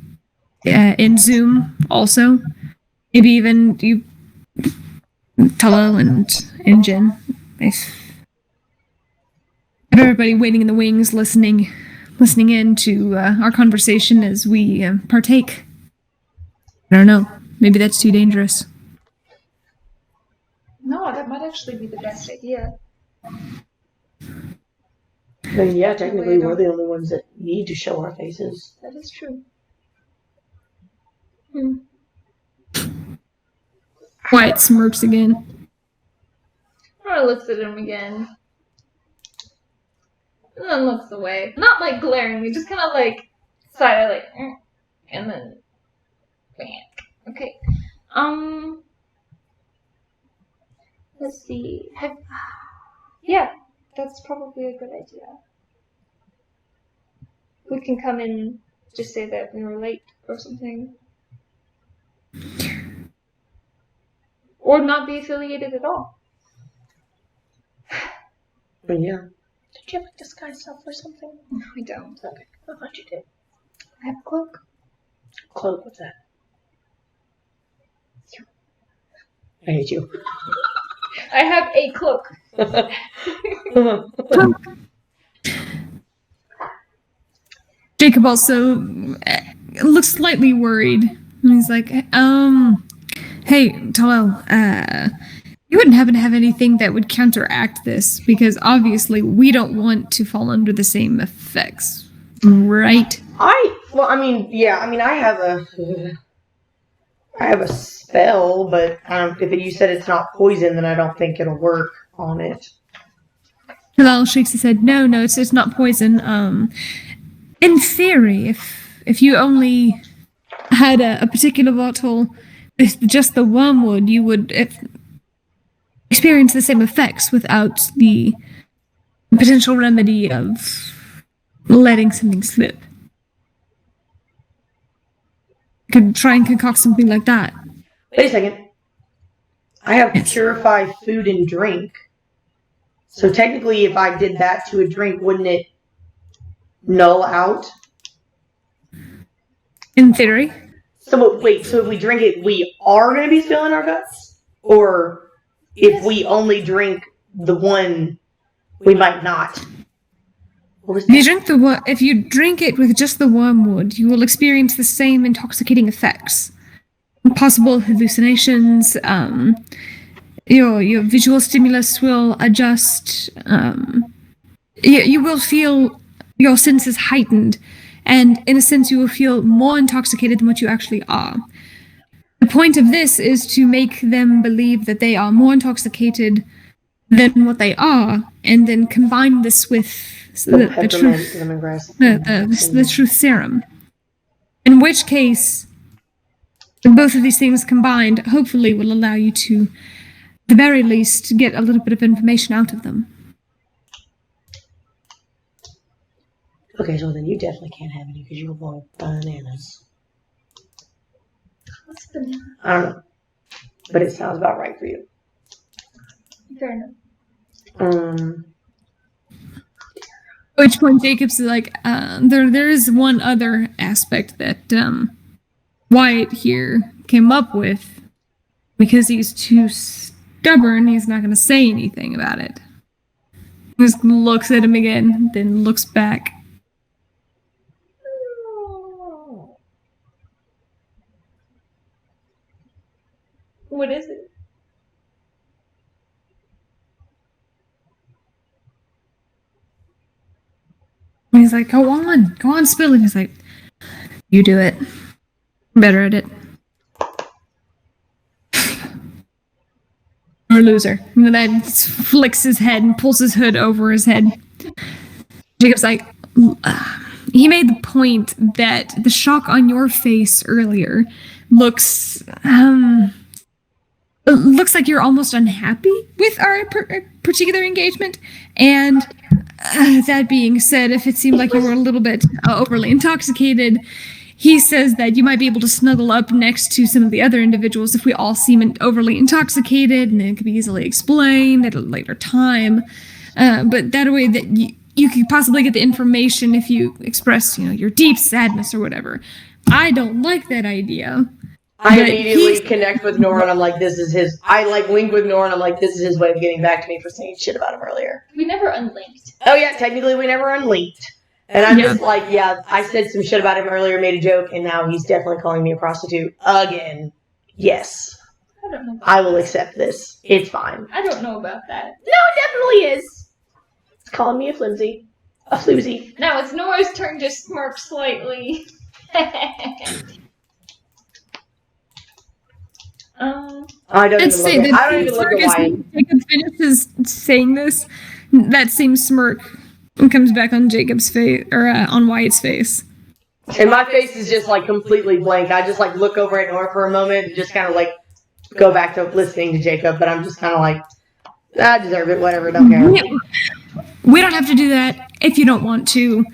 in Zoom also. Maybe even you, Tullo and Jen. If everybody waiting in the wings, listening in to our conversation as we partake. I don't know. Maybe that's too dangerous. No, that might actually be the best idea. I mean, yeah, technically we're the only ones that need to show our faces. That is true. Wyatt smirks again. Nora looks at him again. And then looks away. Not like glaringly, just kind of like side like, and then, okay. Let's see. Yeah, that's probably a good idea. We can come in, just say that we were late or something. Or not be affiliated at all. But yeah. Did you have a disguise self or something? No, I don't. Okay. I thought you did. I have a cloak. Cloak, what's that? I hate you. I have a cloak. Jacob also looks slightly worried. And he's like, hey, Talal, you wouldn't happen to have anything that would counteract this, because obviously we don't want to fall under the same effects, right? I have a spell, but if you said it's not poison, then I don't think it'll work on it. Talal shakes his head. No, it's not poison. In theory, if you only had a particular bottle with just the wormwood, you would experience the same effects without the potential remedy of letting something slip. You could try and concoct something like that. Wait a second. I have purify food and drink. So technically, if I did that to a drink, wouldn't it null out? In theory. So wait, so if we drink it, we are going to be spilling our guts? Or if we only drink the one, we might not? If you drink it with just the wormwood, you will experience the same intoxicating effects. Possible hallucinations, your visual stimulus will adjust, you will feel your senses heightened, and in a sense you will feel more intoxicated than what you actually are. The point of this is to make them believe that they are more intoxicated than what they are, and then combine this with the truth serum. In which case, both of these things combined hopefully will allow you to, at the very least, get a little bit of information out of them. Okay, so then you definitely can't have any because you were born with bananas. What's banana? I don't know. But it sounds about right for you. Fair enough. At which point Jacob's like, there is one other aspect that Wyatt here came up with. Because he's too stubborn, he's not going to say anything about it. Just looks at him again, then looks back. What is it? And he's like, go on, spill it. He's like, you do it. I'm better at it. Or loser. And then flicks his head and pulls his hood over his head. Jacob's like, he made the point that the shock on your face earlier looks like you're almost unhappy with our particular engagement. And that being said, if it seemed like you were a little bit overly intoxicated, he says that you might be able to snuggle up next to some of the other individuals if we all seem overly intoxicated, and it could be easily explained at a later time. But that way that you could possibly get the information if you express, your deep sadness or whatever. I don't like that idea. I immediately connect with Nora and I'm like, this is his... I link with Nora and I'm like, this is his way of getting back to me for saying shit about him earlier. We never unlinked. Oh yeah, technically we never unlinked. And I'm just like, yeah, I said some shit about him earlier, made a joke, and now he's definitely calling me a prostitute again. Yes. I don't know. I will accept this. It's fine. I don't know about that. No, it definitely is. It's calling me a flimsy. A floozy. Now it's Nora's turn to smirk slightly. I don't even look at Wyatt. Jacob finishes saying this, that same smirk comes back on Jacob's face, or on Wyatt's face. And my face is just completely blank. I just look over at Nora for a moment and just kind of go back to listening to Jacob, but I'm just kind of I deserve it, whatever, don't care. We don't have to do that if you don't want to.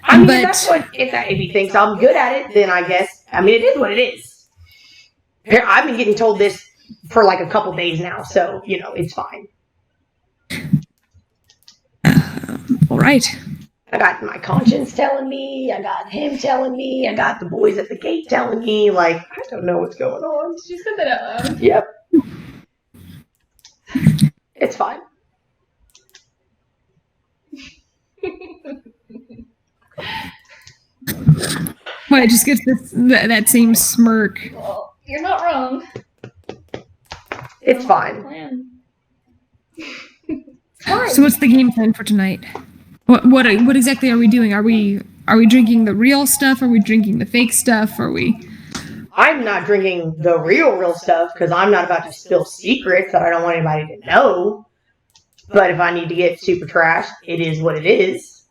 I mean, if he thinks I'm good at it, then I guess, it is what it is. I've been getting told this for a couple days now, so, it's fine. All right. I got my conscience telling me, I got him telling me, I got the boys at the gate telling me, I don't know what's going on. She said that out loud. Yep. It's fine. Well, it just gets that same smirk. Well, you're not wrong. It's fine. So what's the game plan for tonight? What exactly are we doing? Are we drinking the real stuff? Are we drinking the fake stuff? I'm not drinking the real stuff because I'm not about to spill secrets that I don't want anybody to know. But if I need to get super trash, it is what it is.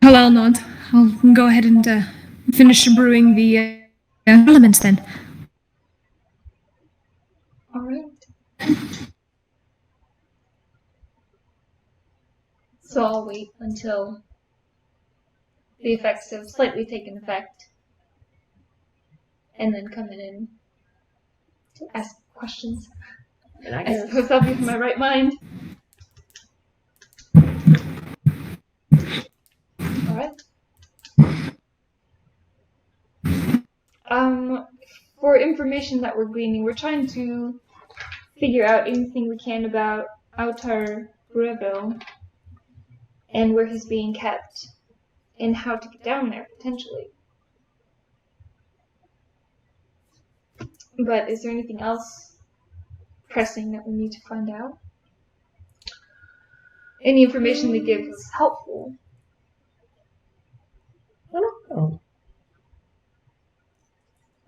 I'll go ahead and finish brewing the elements then. All right. So I'll wait until the effects have slightly taken effect, and then come in to ask questions. And I I guess suppose I'll be in my right mind. Alright. For information that we're gleaning, we're trying to figure out anything we can about Autar Bruevil and where he's being kept and how to get down there, potentially. But is there anything else pressing that we need to find out? Any information they give is helpful. I don't know.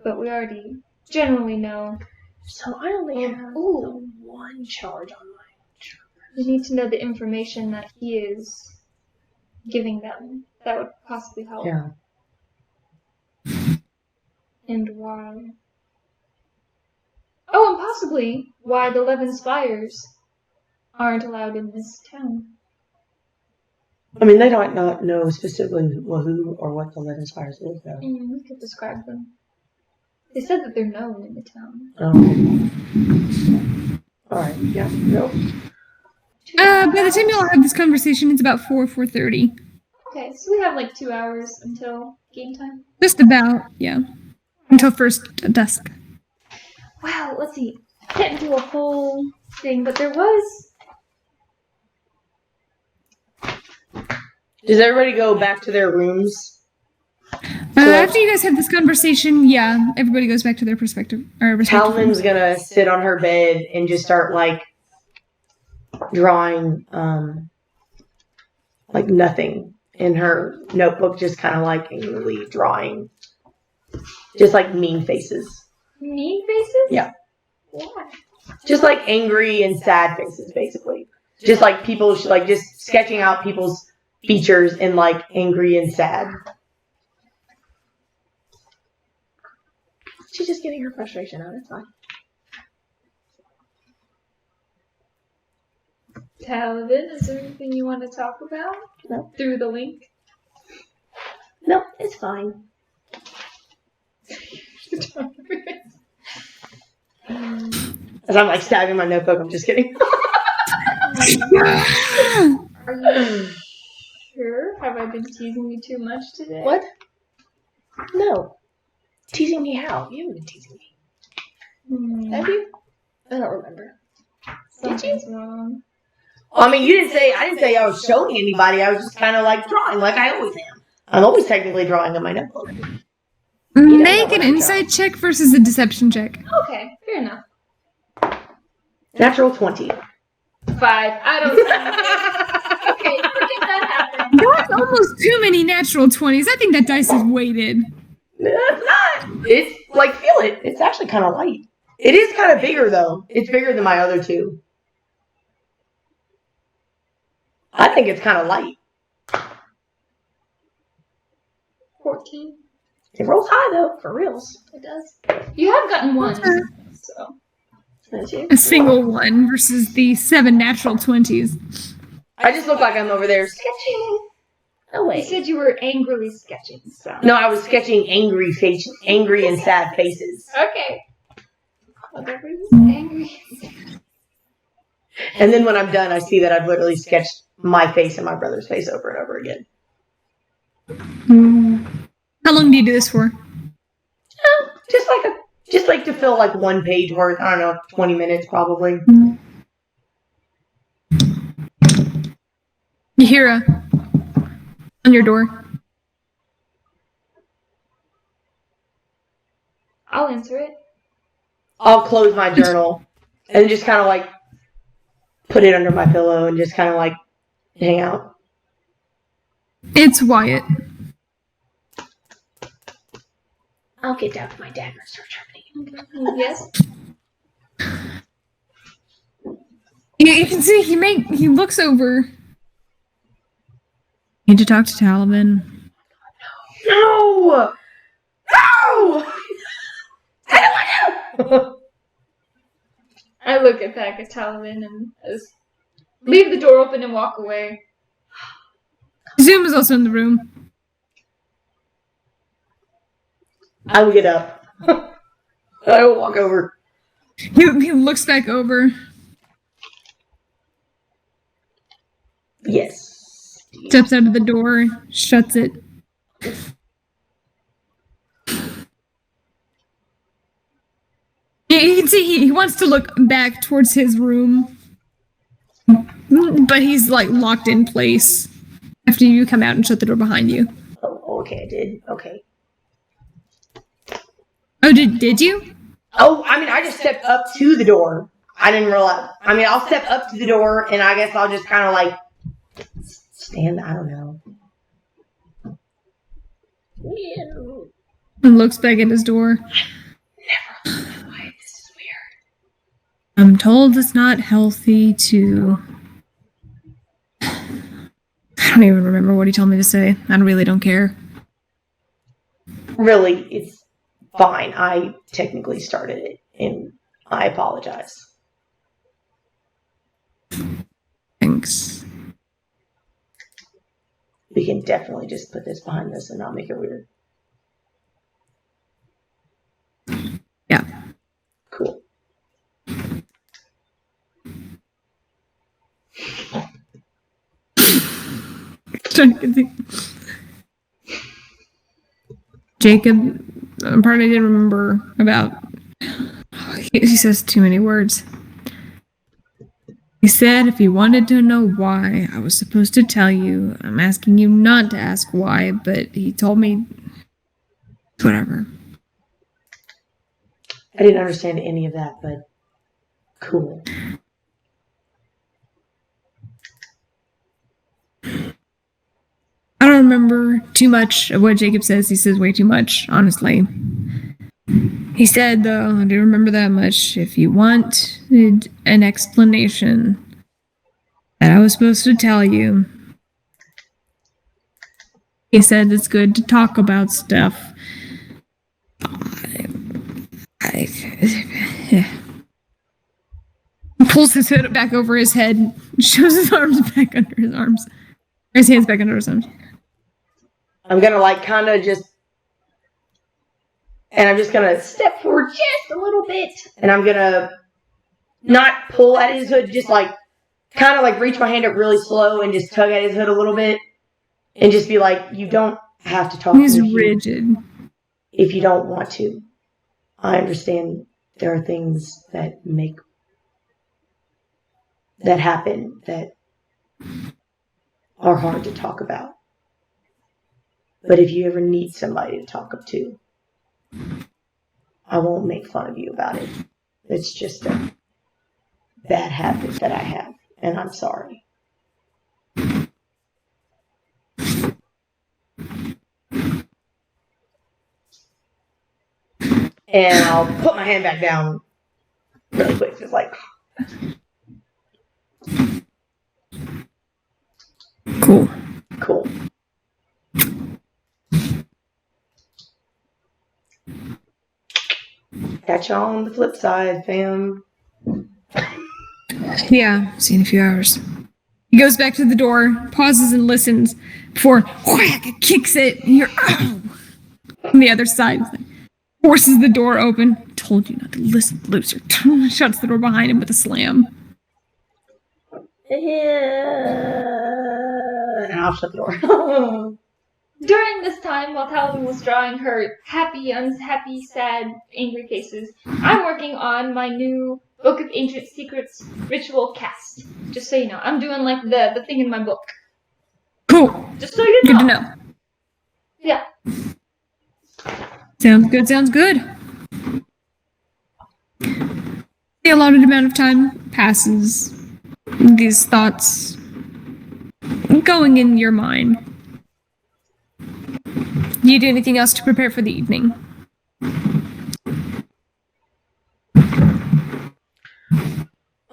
But we already generally know. So I only have the one charge on my charge. We need to know the information that he is giving them. That would possibly help. Yeah. And why. Oh, and possibly why the Levin Spires aren't allowed in this town. I mean, they might not know specifically who or what the Levin Spires is, though. We could describe them. They said that they're known in the town. Oh. Alright, yeah, nope. By the time you all have this conversation, it's about 4:30. Okay, so we have like 2 hours until game time. Just about, yeah. Until first dusk. Wow, let's see. Can't do a whole thing, but there was... Does everybody go back to their rooms? After you guys have this conversation, yeah, everybody goes back to their respective Talvin's gonna sit on her bed and just start, like, drawing, like, nothing in her notebook, just kind of, like, angrily drawing. Just, like, mean faces. Mean faces? Yeah. Why? Just, like, angry and sad faces, basically. Just, like, people, like, just sketching out people's features in, like, angry and sad. She's just getting her frustration out. It's fine. Talavin, is there anything you want to talk about? No. Through the link? No, it's fine. As I'm, like, stabbing my notebook, I'm just kidding. Are you sure? Have I been teasing you too much today? What? No. Teasing me how? You haven't been teasing me. Have you? I don't remember. Something's wrong. I mean, I didn't say I was showing anybody. I was just kind of, like, drawing like I always am. I'm always technically drawing on my notebook. Make an insight check versus a deception check. Okay, fair enough. Natural 20. 5. I don't know. Okay, forget that happened. That's almost too many natural 20s. I think that dice is weighted. It's not. It's, like, feel it. It's actually kind of light. It is kind of bigger, though. It's bigger than my other two. I think it's kind of light. 14. It rolls high, though, for reals. It does. You have gotten 1, so. That's you. A single one versus the 7 natural 20s. I just look like I'm over there sketching. Oh, You wait. said you were angrily sketching, so. No, I was sketching angry and sad faces. Okay. Whatever you say, angry. And then when I'm done, I see that I've literally sketched my face and my brother's face over and over again. How long do you do this for? Just like to fill like one page worth. I don't know, 20 minutes probably. You hear on your door. I'll answer it. I'll close my journal and just kind of like put it under my pillow and just kind of like hang out. It's Wyatt. I'll get down to my dagger and start sharpening it. Yes? You can see he looks over. Need to talk to Talavin. No! No! I don't want to! I look back at Talavin and leave the door open and walk away. Zoom is also in the room. I will get up. I will walk over. He looks back over. Yes. Steps out of the door, shuts it. You can see he wants to look back towards his room, but he's like locked in place after you come out and shut the door behind you. Oh, okay, I did. Okay. Oh, did you? Oh, I mean, I just stepped up to the door. I didn't realize. I mean, I'll step up to the door, and I guess I'll just kind of like stand. I don't know. And looks back at his door. Never. Why? This is weird. I'm told it's not healthy to... I don't even remember what he told me to say. I really don't care. Really, it's fine. I technically started it, and I apologize. Thanks. we can definitely just put this behind us and not make it weird. Yeah. Cool. Jacob, part I didn't remember about. He says too many words. He said if you wanted to know why, I was supposed to tell you. I'm asking you not to ask why, but he told me. Whatever. I didn't understand any of that, but cool. I don't remember too much of what Jacob says. He says way too much, honestly. He said, though, I do remember that much. If you wanted an explanation that I was supposed to tell you, he said it's good to talk about stuff. He pulls his hood back over his head, shows his arms back under his arms. Or his hands back under his arms. I'm gonna kind of just, and I'm just gonna step forward just a little bit, and I'm gonna not pull at his hood, just kind of reach my hand up really slow and just tug at his hood a little bit, and just be like, you don't have to talk. He's rigid. If you don't want to. I understand there are things that happen that are hard to talk about. But if you ever need somebody to talk up to, I won't make fun of you about it. It's just a bad habit that I have, and I'm sorry. And I'll put my hand back down really quick. Just Cool. Cool. Catch y'all on the flip side, fam. Yeah, see you in a few hours. He goes back to the door, pauses and listens before whack, kicks it, and you're on the other side. Forces the door open. Told you not to listen, loser. Shuts the door behind him with a slam. And I'll shut the door. During this time, while Talavin was drawing her happy, unhappy, sad, angry faces, I'm working on my new Book of Ancient Secrets ritual cast. Just so you know. I'm doing the thing in my book. Cool. Just so you know. Good to know. Yeah. Sounds good, sounds good. The allotted amount of time passes. These thoughts going in your mind. Do you do anything else to prepare for the evening?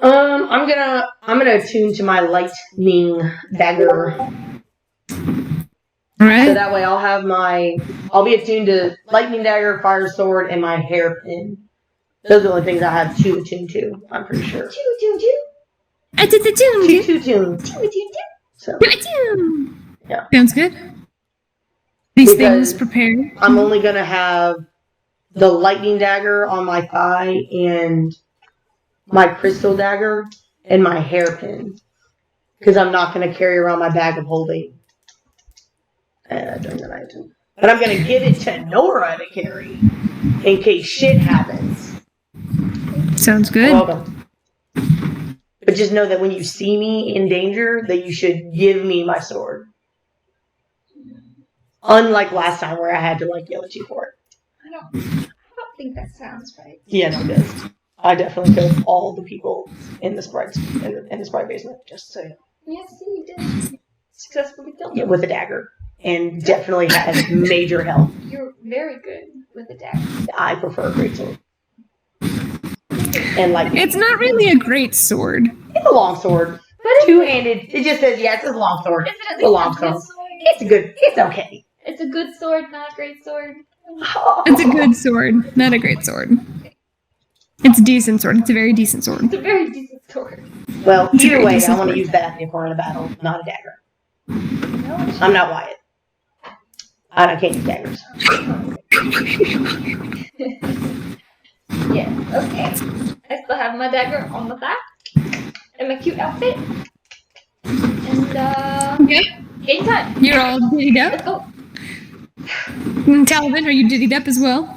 I'm gonna attune to my lightning dagger. Alright. So that way I'll be attuned to lightning dagger, fire sword, and my hairpin. Those are the only things I have to attune to, I'm pretty sure. So, yeah. Sounds good. These things prepared. I'm only gonna have the lightning dagger on my thigh and my crystal dagger and my hairpin. Because I'm not gonna carry around my bag of holding. During the night. But I'm gonna give it to Nora to carry in case shit happens. Sounds good. You're welcome. But just know that when you see me in danger, that you should give me my sword. Unlike last time where I had to yell at you for it. I don't think that sounds right. Yeah, no, it does. I definitely killed all the people in the Sprite basement, just so you know. Yes, you did. Successfully killed them. Yeah, with a dagger. And definitely had major health. You're very good with a dagger. I prefer a great sword. And it's not really a great sword. It's a long sword. But two-handed. It just says, yeah, it's a long sword. It's a long sword. It's good. It's okay. It's a good sword, not a great sword. It's a good sword, not a great sword. It's a decent sword. It's a very decent sword. It's a very decent sword. Well, either way, I want to use that in the corner of the battle, not a dagger. I'm not Wyatt. I can't do daggers. Yeah, okay. I still have my dagger on my thigh. And my cute outfit. And, Okay. game time. You're all diddied Let's up. go. Talavin, are you diddied up as well?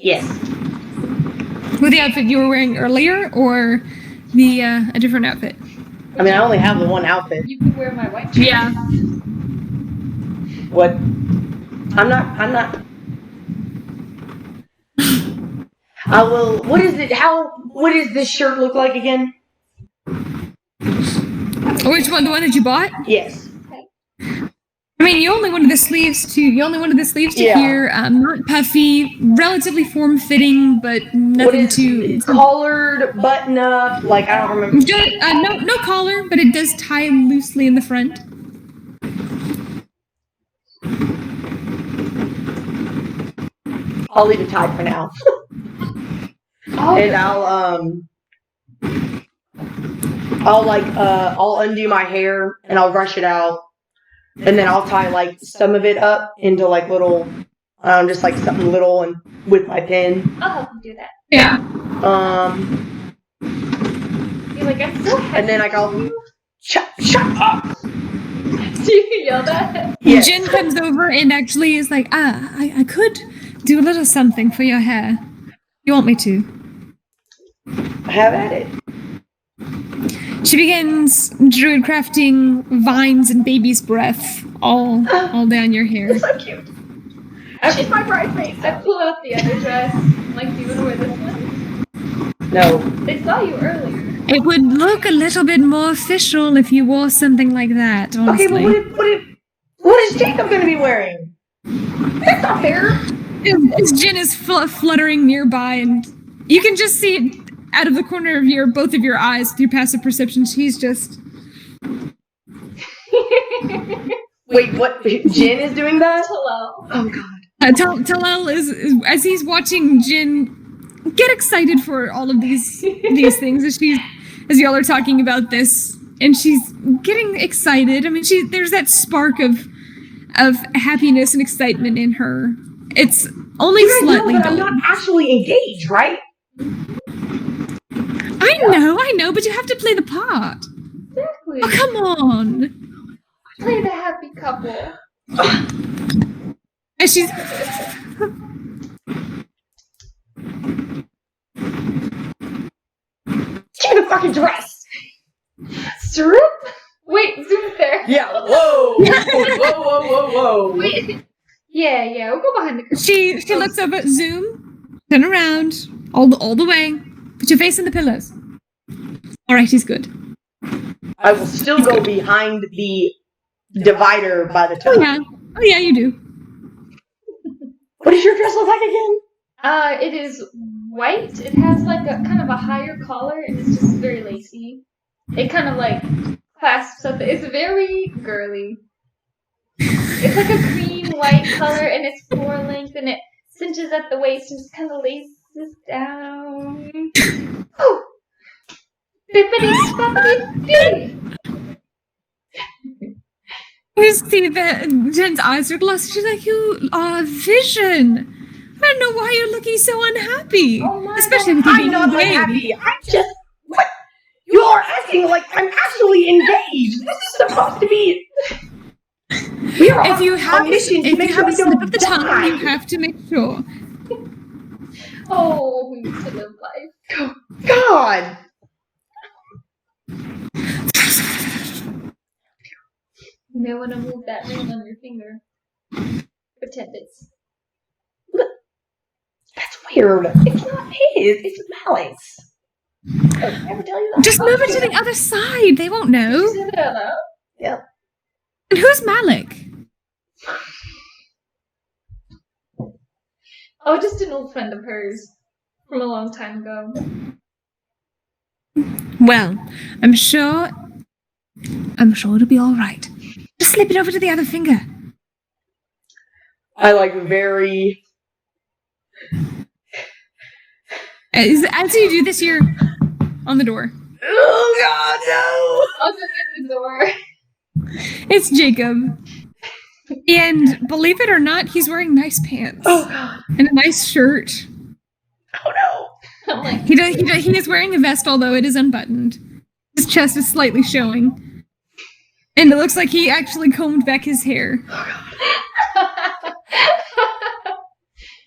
Yes. With the outfit you were wearing earlier, or the a different outfit? I mean, I only have the one outfit. You can wear my white shirt. Yeah. What? I'm not. I will. What is it? What does this shirt look like again? Which one? The one that you bought? Yes. I mean, you only wanted the sleeves to. Yeah. Here. Not puffy, relatively form-fitting, but nothing What is too collared, button up? Like, I don't remember. No collar, but it does tie loosely in the front. I'll leave it tied for now. And I'll undo my hair and I'll brush it out, and then I'll tie like some of it up into like little, just like something little and with my pen. I'll help you do that. Yeah. You're like, I'm so happy. And then like I'll shut up. Do you yell that? Yes. Jen comes over and actually is like, I could do a little something for your hair. You want me to? Have at it. She begins druid crafting vines and baby's breath all down your hair. So cute. She's my bridesmaid. I pull out the other dress. I'm like, do you want to wear this one? No. They saw you earlier. It would look a little bit more official if you wore something like that, honestly. Okay, but what is Jacob going to be wearing? That's not fair. As Jen is fluttering nearby, and you can just see it out of the corner of both of your eyes through passive perception. She's just... Wait, what? Jen is doing that? Hello. Oh, God. Talal is, as he's watching Jen get excited for all of these things as y'all are talking about this, and she's getting excited. I mean, there's that spark of happiness and excitement in her. It's only slightly. But I'm not actually engaged, right? I know, but you have to play the part. Exactly. Oh, come on. Play the happy couple. And she's... Give me the fucking dress! Strip? Wait, zoom there. Yeah, whoa. Wait. Yeah, we'll go behind the curtain. She looks over, zoom, turn around, all the way. Put your face in the pillows. Alright, he's good. I will still go behind the divider by the toe. Oh yeah, you do. What does your dress look like again? It is white. It has like a kind of a higher collar, and it's just very lacy. It kind of like clasps up. It's very girly. It's like a cream white color, and it's floor length, and it cinches at the waist and just kind of laces down. Oh, bippity boppity. You see that Jen's eyes are glossy. She's like, you are a vision. I don't know why you're looking so unhappy. Oh my Especially God. with you I'm being not engaged. unhappy. I'm just... What? You are acting like I'm actually engaged. This is supposed to be... We are If you have on mission to if make you sure have we a slip don't of the tongue, die. you have to make sure. Oh, we need to live life. God! You may want to move that ring on your finger. Pretend it's... That's weird. It's not his. It's Malik's. Did I ever tell you that? Just move it to the other side. They won't know. You said it out loud? Yep. And who's Malik? Oh, just an old friend of hers from a long time ago. Well, I'm sure it'll be all right. Just slip it over to the other finger. I like very... As you do this, you're on the door. Oh God, no! I'll go get the door. It's Jacob. And believe it or not, he's wearing nice pants. Oh God! And a nice shirt. Oh no! I'm like, He is wearing a vest, although it is unbuttoned. His chest is slightly showing. And it looks like he actually combed back his hair.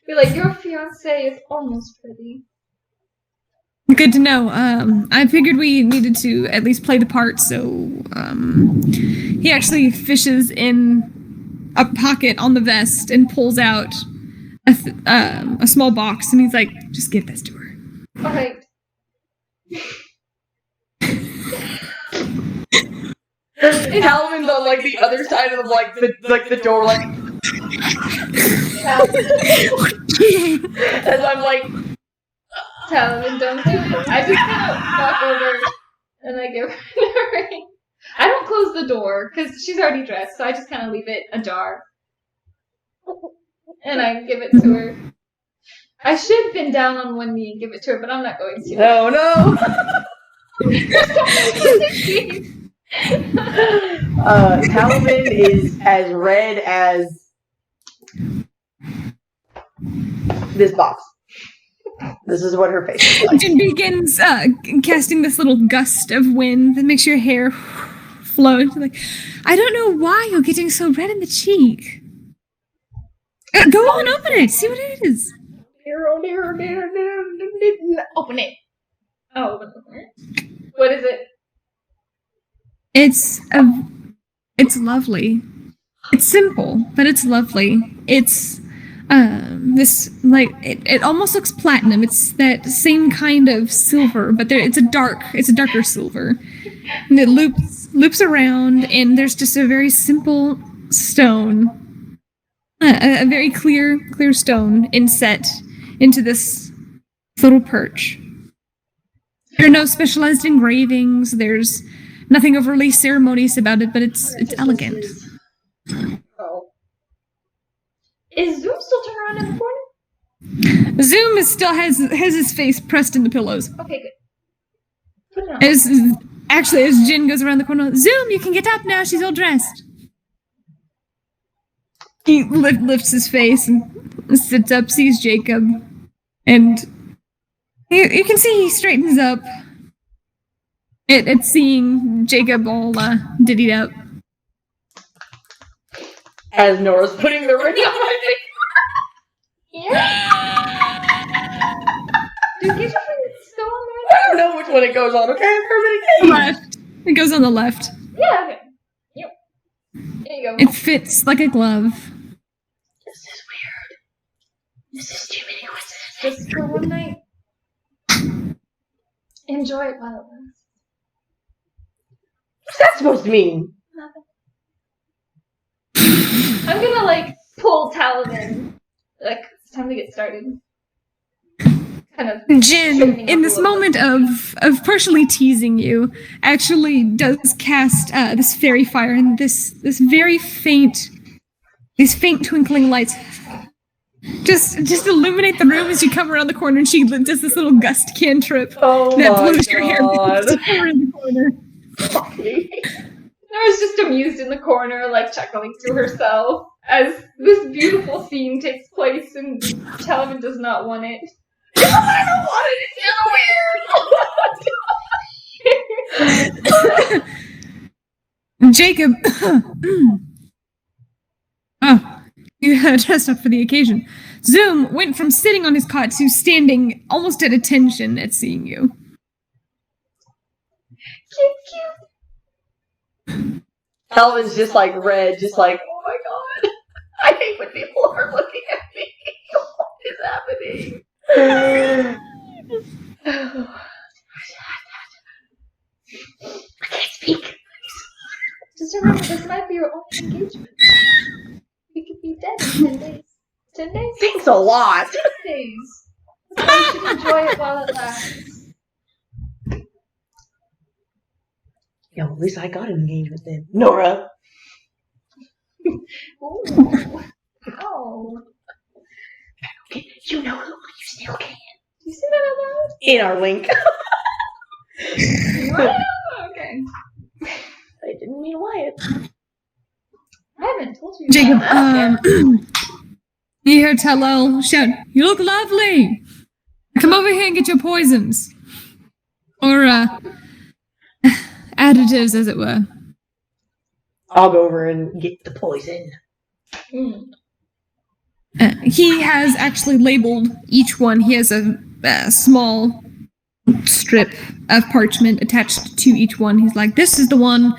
be like, your fiance is almost pretty. Good to know. I figured we needed to at least play the part, so he actually fishes in a pocket on the vest and pulls out a small box, and he's like, just give this to her. Alright. Talvin's on like the other side of the door, like as I'm like, Talavin, don't do it. I just kind of walk over and I give her the ring. I don't close the door because she's already dressed, so I just kind of leave it ajar. And I give it to her. I should bend down on one knee and give it to her, but I'm not going to. no. Talavin is as red as this box. This is what her face is like. Jin begins casting this little gust of wind that makes your hair float. Like, I don't know why you're getting so red in the cheek. Go on, open it. See what it is. Open it. Oh, open it. What is it? It's lovely. It's simple, but it's lovely. It's this it almost looks platinum. It's that same kind of silver, but it's a darker silver, and it loops around, and there's just a very simple stone, a very clear stone inset into this little perch. There are no specialized engravings. There's nothing overly ceremonious about it, but it's elegant. Oh. Is Zoom still turned around in the corner? Zoom still has his face pressed in the pillows. Okay, good. Put it on. As Jin goes around the corner, Zoom, you can get up now. She's all dressed. He lifts his face and sits up, sees Jacob, and you can see he straightens up. It's seeing Jacob all diddied up. As Nora's putting the ring on my Yeah. Just get your finger still on I don't know which one it goes on, okay? Everybody Left. It goes on the left. there? Yeah, okay. Yep. There you go. It fits like a glove. This is weird. This is too many coincidences. Just for one night. Enjoy it while it lasts. What's that supposed to mean? Nothing. I'm gonna pull Talavin. It's time to get started. Kind of. Jin, in this moment of partially teasing you, actually does cast this fairy fire, and this very faint, these faint twinkling lights just illuminate the room as you come around the corner, and she does this little gust cantrip Oh that my blows your hair God. in the corner. Nora's just amused in the corner, chuckling to herself as this beautiful scene takes place, and Talavin does not want it. I don't want it. It's weird. Jacob, you dressed up for the occasion. Zoom went from sitting on his cot to standing almost at attention at seeing you. Cute. Talvin's just red, just oh my God. I hate when people are looking at me. What is happening? I can't speak. Just remember, this might be your only engagement. We could be dead in 10 days. 10 days? Thanks a lot. 10 days. So you should enjoy it while it lasts. Yo, at least I got an engagement then. Nora. Ooh. Oh. Okay, you know who you still can. Do you see that out loud? In our link. Okay. I didn't mean Wyatt. I haven't told you. Jacob, that. you hear Tellel shout, "You look lovely! Come over here and get your poisons." Or, additives, as it were. I'll go over and get the poison. He has actually labeled each one. He has a small strip of parchment attached to each one. He's like, "This is the one."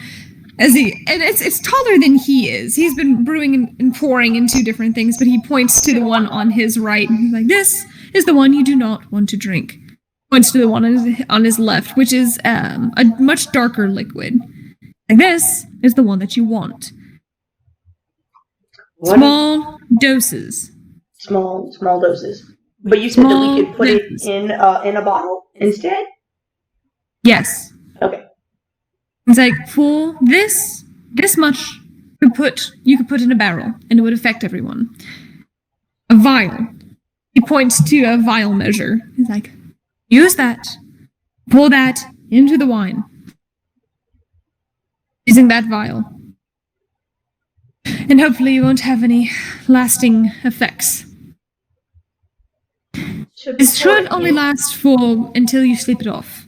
And it's taller than he is. He's been brewing and pouring into different things, but he points to the one on his right. And he's like, "This is the one you do not want to drink." Points to the one on his left, which is a much darker liquid. And this is the one that you want. Small doses. Small doses. But you said that we could put it in a bottle instead? Yes. Okay. It's like, for this much you could put in a barrel, and it would affect everyone. A vial. He points to a vial measure. He's like, use that. Pour that into the wine. Using that vial. And hopefully you won't have any lasting effects. It should only last for until you sleep it off.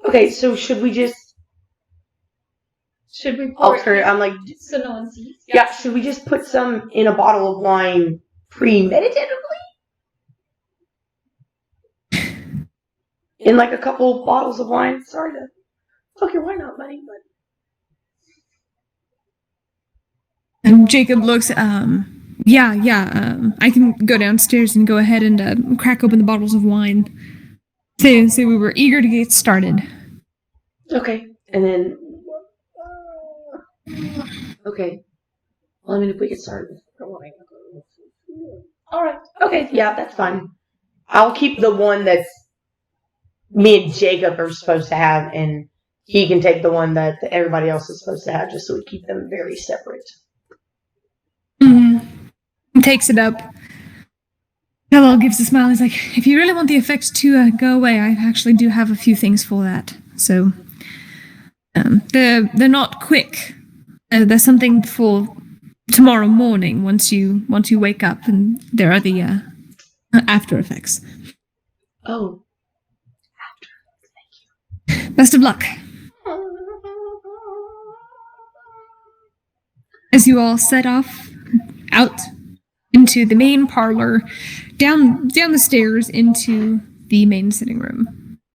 Okay, so should we just... Should we pour it? I'm like... So no one sees? Yeah, should we just put some in a bottle of wine premeditatively? In like a couple bottles of wine? Sorry to fuck your wine up, buddy, but... And Jacob looks, I can go downstairs and go ahead and crack open the bottles of wine. Say we were eager to get started. Okay, and then... Okay. Well, I mean, if we get started... Alright, okay, yeah, that's fine. I'll keep the one that's me and Jacob are supposed to have, and he can take the one that everybody else is supposed to have, just so we keep them very separate. He takes it up. Hello gives a smile. He's like, "If you really want the effects to go away, I actually do have a few things for that. So, they're not quick. There's something for tomorrow morning once you wake up, and there are the after effects." Oh. Thank you. Best of luck. As you all set off out into the main parlor, down the stairs into the main sitting room.